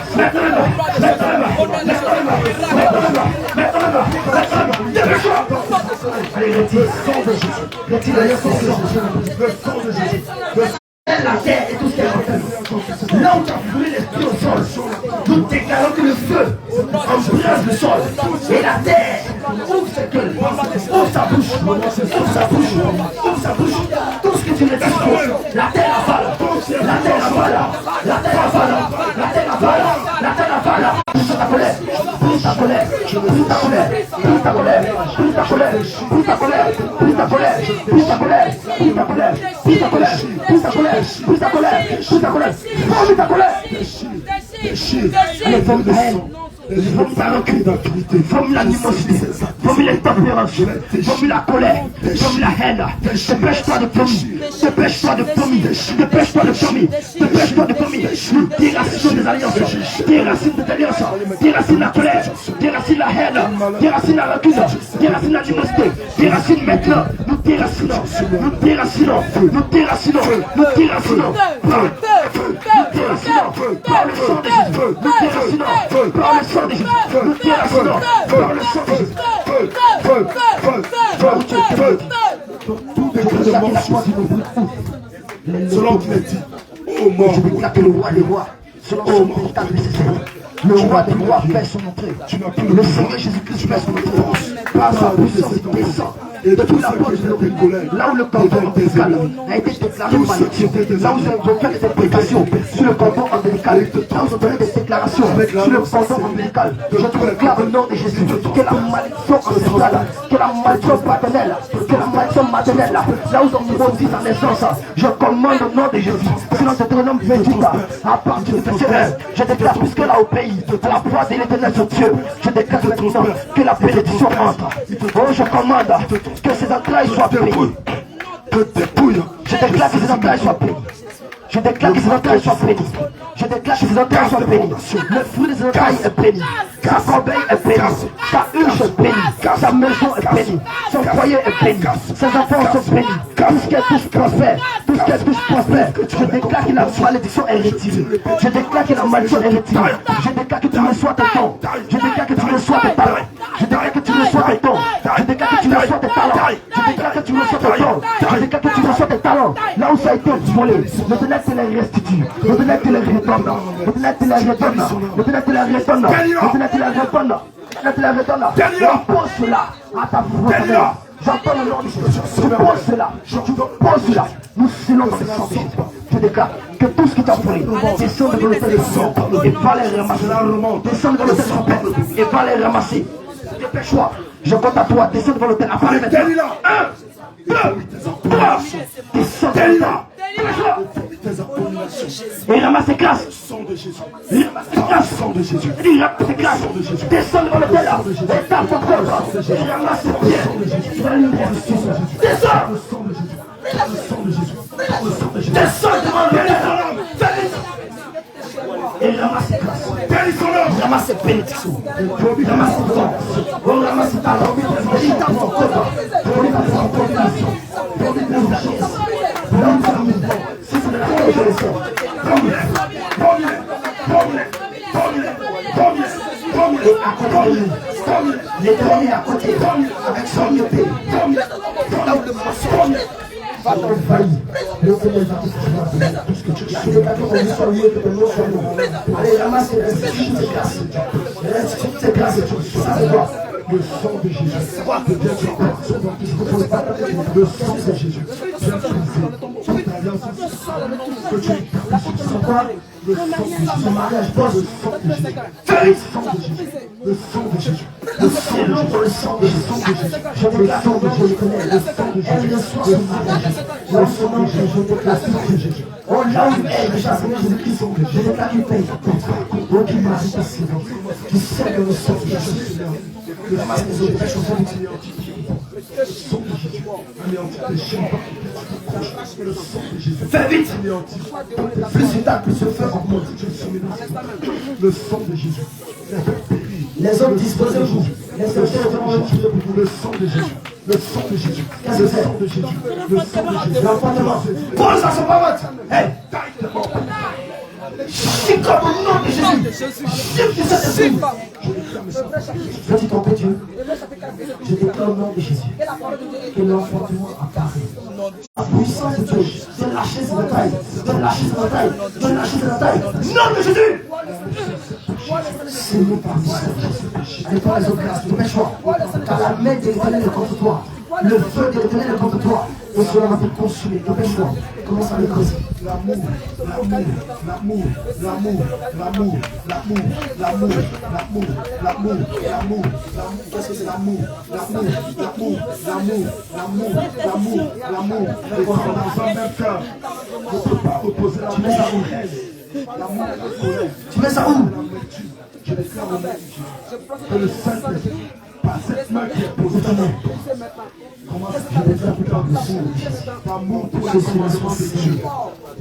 retire. Retire le sang de Jésus. La terre et tout ce qui est rentré. Là où tu as foulé l'esprit au sol, nous déclarons que le feu embrase le sol. Et la terre ouvre ses gueules, ouvre sa bouche, ouvre sa bouche, ouvre sa bouche. Tout ce que tu me dis, la terre avale, la terre avale, la terre avale, la terre avale, la terre avale. Pousse ta colère, pousse ta colère, pousse ta colère, pousse ta colère, pousse ta colère, pousse ta colère, pousse ta colère, pousse ta colère, pousse ta colère, pousse ta colère, pousse ta colère. Pousse ta colère, pousse ta colère, forme ta colère. Allez, forme ta haine, forme ta rancune, forme l'animosité, forme l'intempérance, forme la colère, forme la haine. Dépêche-toi de promis, dépêche-toi de promis, dépêche-toi de promis, dépêche-toi de promis. Nous déracinons des alliances, déracine des alliances, déracine la colère, déracine la haine, déracine la rancune, déracine l'animosité, déracine maintenant. Nous déracinons, nous déracinons, nous déracinons, nous déracinons. Par le sang de Jésus, nous déracinons, par le sang de Jésus, nous déracinons, par le sang de Jésus. Tout déclarement selon qu'il est dit, ô mort, je déclare que le roi des rois, selon son véritable nécessaire. Le roi des rois fait son entrée. Le Seigneur Jésus-Christ fait son entrée. Par sa puissance, il descend. Et de toute la porte de l'Orient, là où le canton ombilical a été déclaré malédiction, là où ils ont fait des prédications sur le canton ombilical, là où ils ont donné des déclarations sur le canton ombilical, je déclare au nom de Jésus que la malédiction ancestrale, que la malédiction paternelle, que la malédiction maternelle, là où ils ont maudit sa naissance, je commande au nom de Jésus, selon Deutéronome 28, à partir de ce verset, je déclare puisque là au pays, à la voix de l'Éternel sur Dieu, je déclare que la bénédiction entre. Oh, je commande que ces entrailles soient bénies. Je déclare que ces entrailles soient bénies. Je déclare que ces entrailles soient bénies. Je déclare que ces entrailles soient bénies. Le fruit des entrailles est béni. Sa corbeille est bénie. Sa huche est bénie. Sa maison est bénie. Son foyer est béni. Ses enfants sont bénis. Tout ce qu'elle touche prospère. Tout ce qu'elle touche prospère. Je déclare que la malédiction est retirée. Je déclare que la malédiction est retirée. Je déclare que tu reçois tes dons. Je déclare que tu reçois tes talents. Je déclare que tu reçois tes dons. Je déclare que tu reçois tes talents. Je déclare que tu reçois tes dons. Je déclare que tu reçois tes talents. Là où ça a été volé, le Ténèbre te les restitue. Le Ténèbre te les redonne. Le Ténèbre te les redonne. Le Ténèbre te les redonne. Le Ténèbre te les redonne. Le Ténèbre te les redonne. Je pose cela à ta voix. J'entends le nom de Jésus. Je pose cela. Je pose cela. Nous scellons dans le sang de Jésus. Je déclare que tout ce qui t'a pris descend de l'autel de sang et va les ramasser. Descend de l'autel de son père et va les ramasser. Dépêche-toi. Je compte à toi. Descends devant l'autel. Apparaît maintenant. 1, 2, 3. Descends devant l'autel. Et ramasse tes classes. Il ramasse tes classes. Il ramasse tes classes. Descends devant l'autel. Et tape ton corps. Il ramasse tes pieds. Descends. Descends devant l'autel. Et ramasse tes classes. Ramasse tes bénédictions. Ramasse tes dons. Ramasse tes talents. Et tape ton corps. Si c'est la foi, je le sais. L'Éternel est à côté, avec son épée. Là où le mensonge va t'envahir. L'Éternel va te tout ce que tu as. Allez, ramasse tes grâces. Reste tes grâces. Ça se voit. Le sang de Jésus. Le sang de Jésus. Que tu es quoi? Le sang de Jésus. Mariage, le sang de Jésus. Le sang de Jésus. Le sang de Jésus. Le sang de Jésus. Le sang de Jésus. Je veux le sang de Jésus. Le sang de Jésus. Le sang de Jésus. Je déclare le sang de Jésus. Oh là où est le chasseur de Jésus-Christ. Je déclare qu'il paye. Oh qui m'a dit qui sait que le sang de Jésus. Le sang de Jésus. Le sang de Jésus. Fais vite. Plus c'est tard, plus se fait en mode. Le sang de Jésus. Les hommes disposez-vous. Le sang de Jésus. Le sang de Jésus. Le sang de Jésus. Le sang de Jésus. Pose à son parole. Hey. Chiffre au nom de Jésus. Chiffre du Saint-Esprit. Je vais tromper Dieu. Je déclare au nom de Jésus que l'enfantement apparaît. La puissance de Dieu, de lâcher ses batailles, de lâcher ses batailles, de lâcher ses batailles. Nom de Jésus. Seigneur par Jésus. Allez par les autres grâces, dépêche-toi. Car la main de l'Éternel est contre toi. Le feu de l'Éternel est contre toi. Et cela va te consumer. Dépêche-toi. Commence à le creuser. L'amour, l'amour, l'amour, l'amour, l'amour, l'amour, l'amour, l'amour, l'amour, l'amour, l'amour. Qu'est-ce que c'est l'amour? L'amour, l'amour, l'amour, l'amour, l'amour, l'amour. Et quand on a dans un même cœur, on ne peut pas opposer la main à l'amour. L'amour et la colère. Tu mets ça où? Je déclare au nom de Dieu que le Saint-Esprit, par cette main qui est posée dans main, commence à déclarer plus tard dessus. L'amour pour les commandements de Dieu.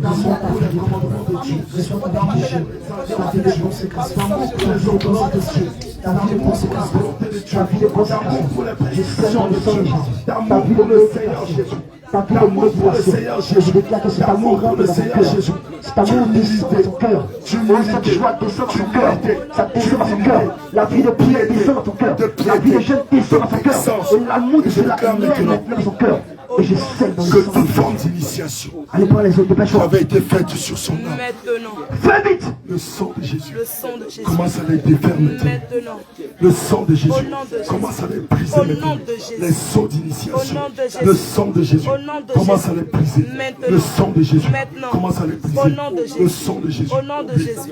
L'amour pour les commandements de Dieu. L'amour pour les conséquences. L'amour pour les ordonnances de Dieu. L'amour pour les conséquences. L'amour pour les précisions de Dieu. L'amour pour le Seigneur Jésus. L'amour pour le Seigneur Jésus. Je déclare que cet amour rentre dans son cœur. Cet amour descend dans son cœur. Cette joie descend dans son cœur. Ça descend dans son cœur. La vie de prière descend dans son cœur. La vie de jeûne descend dans son cœur. Et l'amour de cela est maintenant dans son cœur. Et je sais dans que toute forme d'initiation allez prendre les autres, dépêche-toi. avait été faite sur son âme. Maintenant. Fais vite. Le sang de Jésus. Le sang de Jésus. Commence à les défaire maintenant. Maintenant. Le sang de Jésus. Au nom de Jésus. Commence à les briser Au nom maintenant. de Jésus. Les sauts d'initiation. Au nom de Jésus. Le sang de Jésus. Au nom de Commence Jésus. à les briser. Maintenant. Le sang de Jésus. Maintenant. Commence à les briser. Au nom de Jésus. Le sang de Jésus. Au nom de Jésus.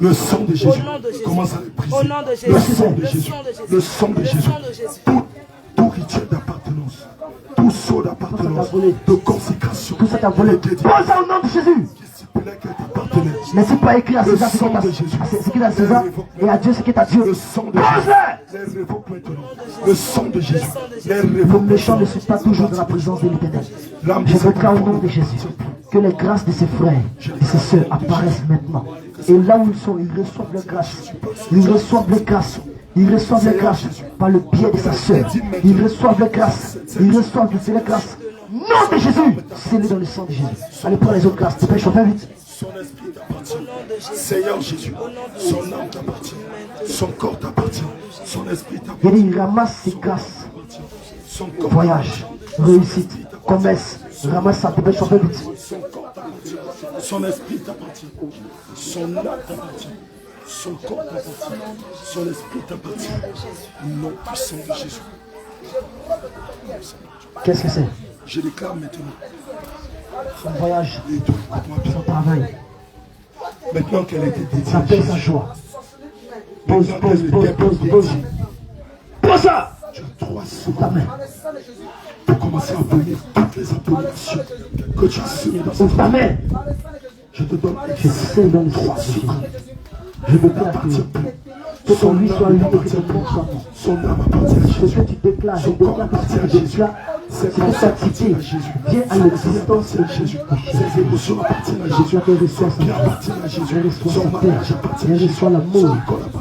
Le sang de Jésus. Au nom de Jésus. Commence à les briser. Au nom de Jésus. Le sang de Le Jésus. sang de Jésus. Le sang de Le Jésus. sang de Jésus. Tout rituel d'appartenance. Tout saut d'appartenance. De consécration. Tout ça t'a volé. Pose ça au nom de Jésus. N'est-ce pas écrire à César ce qu'il a à César et à Dieu ce qui est à Dieu. Le sang de Jésus. Les révoque maintenant. Le sang de Jésus. Le méchant ne suit pas toujours dans la présence de l'Éternel. Je déclare au nom de Jésus que les grâces de ses frères et ses sœurs apparaissent maintenant. Et là où ils sont, ils reçoivent les grâces. Ils reçoivent les grâces. Ils reçoivent les grâces par le biais de sa sœur. Ils reçoivent les grâces. Ils reçoivent les grâces. Nom de Jésus. Scellé dans le sang de Jésus. Allez prendre les autres grâces. Dépêche-toi, fais vite. Son esprit t'appartient. Seigneur Jésus, son âme t'appartient. Son corps t'appartient. Son esprit t'appartient. Il ramasse ses grâces. Voyage, réussite, commerce. Ramasse ça, dépêche-toi, fais vite. Son corps t'appartient. Son esprit t'appartient. Son âme t'appartient. Son corps t'appartient. Son esprit t'appartient. Nom puissant de Jésus. Qu'est-ce que c'est? Je déclare maintenant. Son voyage, son travail. Maintenant qu'elle a été dédiée. Sa paix, sa joie. Pose ça! Tu as 3 secondes ta main. Pour commencer à venir toutes les abominations que tu as semées dans cette ta main. Je te donne je sais dans les 3 secondes. Je veux pas que ton lui soit lui et que ton monde soit mort. Son âme appartient à Jésus. Ce que tu déclares, je déclare que ce que tu déclares, c'est que ta cité vient à l'existence de Jésus. Ses émotions appartiennent à Jésus. Elle reçoit sa appartient à Jésus. Elle reçoit sa paix. Elle reçoit l'amour.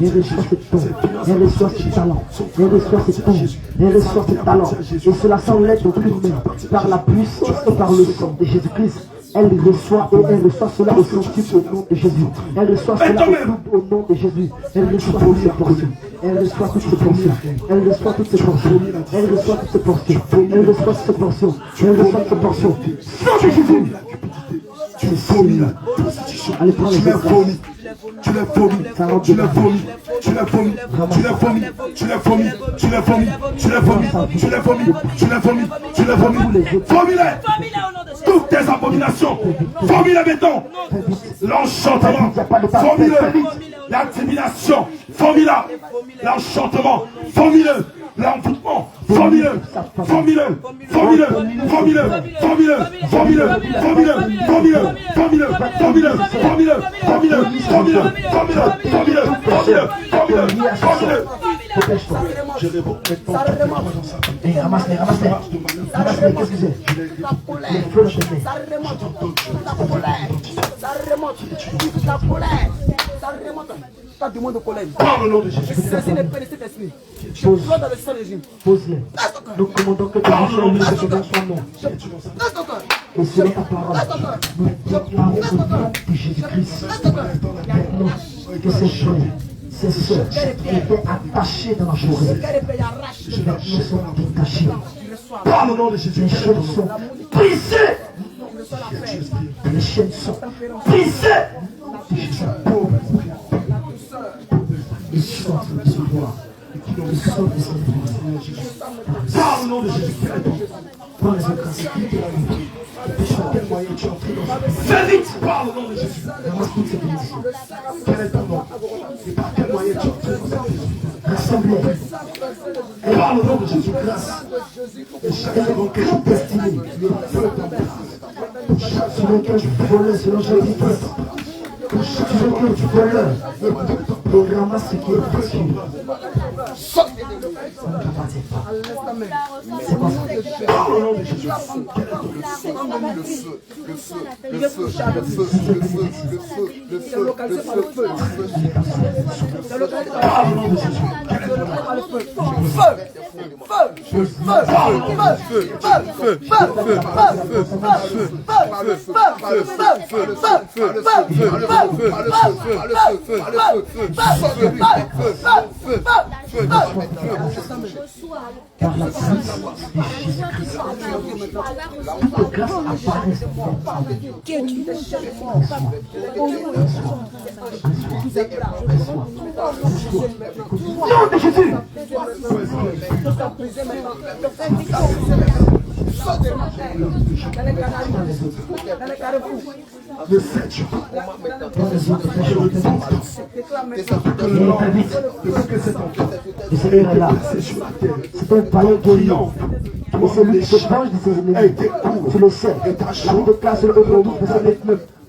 Elle reçoit ses dons. Elle reçoit ses talents. Elle reçoit ses dons. Elle reçoit ses talents. Et cela sans l'aide d'aucune main. Par la puissance et par le sang de Jésus-Christ. Elle reçoit et elle reçoit cela au centuple au nom de Jésus. Elle reçoit cela au nom de Jésus. Elle reçoit toutes ses portions. Elle reçoit toutes ses portions. Elle reçoit toutes ses portions. Elle reçoit toutes ses portions. Elle reçoit toutes ses portions. Elle reçoit toutes ses portions. Nom de Jésus. Tu es vomi là. Allez prendre les autres. Tu l'as vomi. Tu l'as vomi. Tu l'as vomi. Tu l'as vomi. Tu l'as vomi. Tu l'as vomi. Tu l'as vomi. Tu l'as vomi. Tu l'as vomi. Tu l'as vomi. Vomi-les. Toutes tes abominations. Vomi-les béton. L'enchantement. Vomi-le. L'intimidation. Vomi-la. L'enchantement. Vomi-le. L'envoûtement. Vomi-le. Vomi-le. Vomi-le. Vomi-le. Vomi-le. Vomi-le. Vomi-le. Vomi-le. Vomi-le. Vomi-le. Vomi-le. Vomi-le. Vomi-le. Vomi-le. Vomi-le. Vomi-le. Dépêche-toi. Je réponds. Et ramasse-les, ramasse-les. Ramasse-les, qu'est-ce que c'est? Les feux de tes mains. Ça demande de colère. Par le nom de Jésus. Pose-les. Nous commandons que ton sang lui se donne son nom. Et selon ta parole, nous déclarons au nom de Jésus-Christ que ces frères, ces sœurs qui étaient attachés dans la forêt, qui maintenant sont détachés. Par le nom de Jésus, les chaînes sont brisées. Les chaînes sont brisées. Ils sortent de ce roi. Ils sortent de ce roi. Par le nom de Jésus, par les occasions. Fais vite par le nom de Jésus. Ramasse toutes ces bénédictions. Quel est ton nom? Et par quel moyen tu entres? Rassemblez. Et par le nom de Jésus, grâce. Et chacun dans lequel je suis destiné, sur lequel je volais, selon Jésus-Christ. Sur lequel tu volais, on ramasse ce qui est précieux. Ça ne t'appartient pas. C'est quoi ça? Par le nom de Jésus. Par la puissance de Jésus-Christ, toute grâce apparaît sur toi. Nom de Jésus. Le 7 jours. Le Seigneur est là. C'est un palais guérissant. Et c'est lui qui se venge de ses ennemis. Tu le sais. La vie de classe le haut de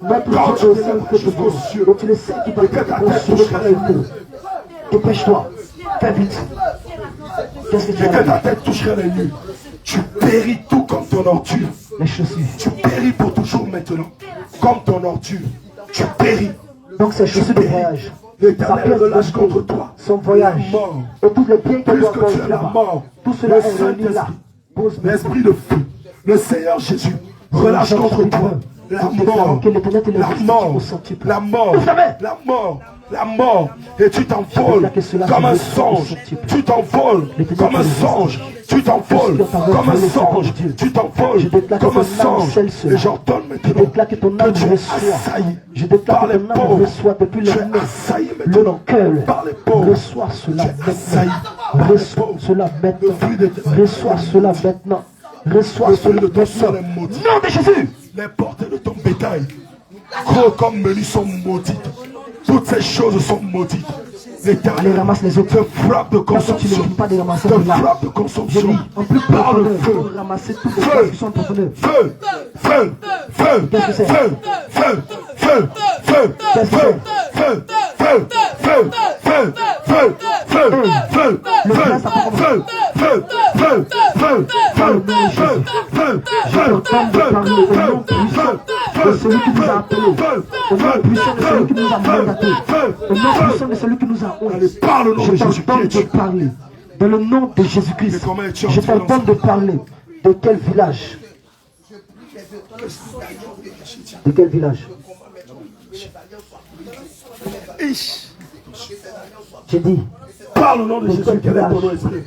mettre le Dieu au sein que tu veux. Donc tu le sais qui va te consumer par le feu. Dépêche-toi. Fais vite. Qu'est-ce que tu as? Et que ta tête toucherait les nues. Tu péris tout comme ton ordure. Les chaussures. Tu péris pour toujours maintenant. Comme ton ordure. Tu péris. Donc ces chaussures de voyage. L'Éternel relâche contre toi. Son voyage. Et tous les biens qu'elle doit faire là-bas. Tout cela est réuni là. L'esprit de feu. Le Seigneur Jésus relâche contre toi. La mort. La mort. La mort. La mort. La mort, et tu t'envoles comme un songe, tu t'envoles comme un songe, tu t'envoles comme un songe, tu t'envoles comme un songe, et j'ordonne maintenant que tu es assailli par les pauvres, tu es assailli maintenant par les pauvres, reçois cela maintenant, reçois cela maintenant, reçois cela maintenant, reçois cela maintenant, nom de Jésus. Les portes de ton bétail, gros comme menu, sont maudites. Toutes ces choses sont maudites. Allez, ramasse les autres. Te frappe de consomption. Pas de ramasser te frappe de consomption. En plus par le feu. Ramasser toutes les choses qui sont profondeurs. Feu. Feu. Feu. Qu'est-ce que c'est? Feu. Feu. Feu. Feu. Qu'est-ce que Feu. Feu. Feu. Feu. Feu. Feu. Feu. Feu. Feu. Feu. Feu. Feu. Feu. Feu. Feu. De celui qui nous a appelés, au nom puissant de celui qui nous a mandatés, au nom puissant de celui qui nous a oint, je t'ordonne de parler. Dans le nom de Jésus-Christ, je t'ordonne de parler. De quel village? De quel village? J'ai dit, parle au nom de Jésus, quel est ton nom, esprit?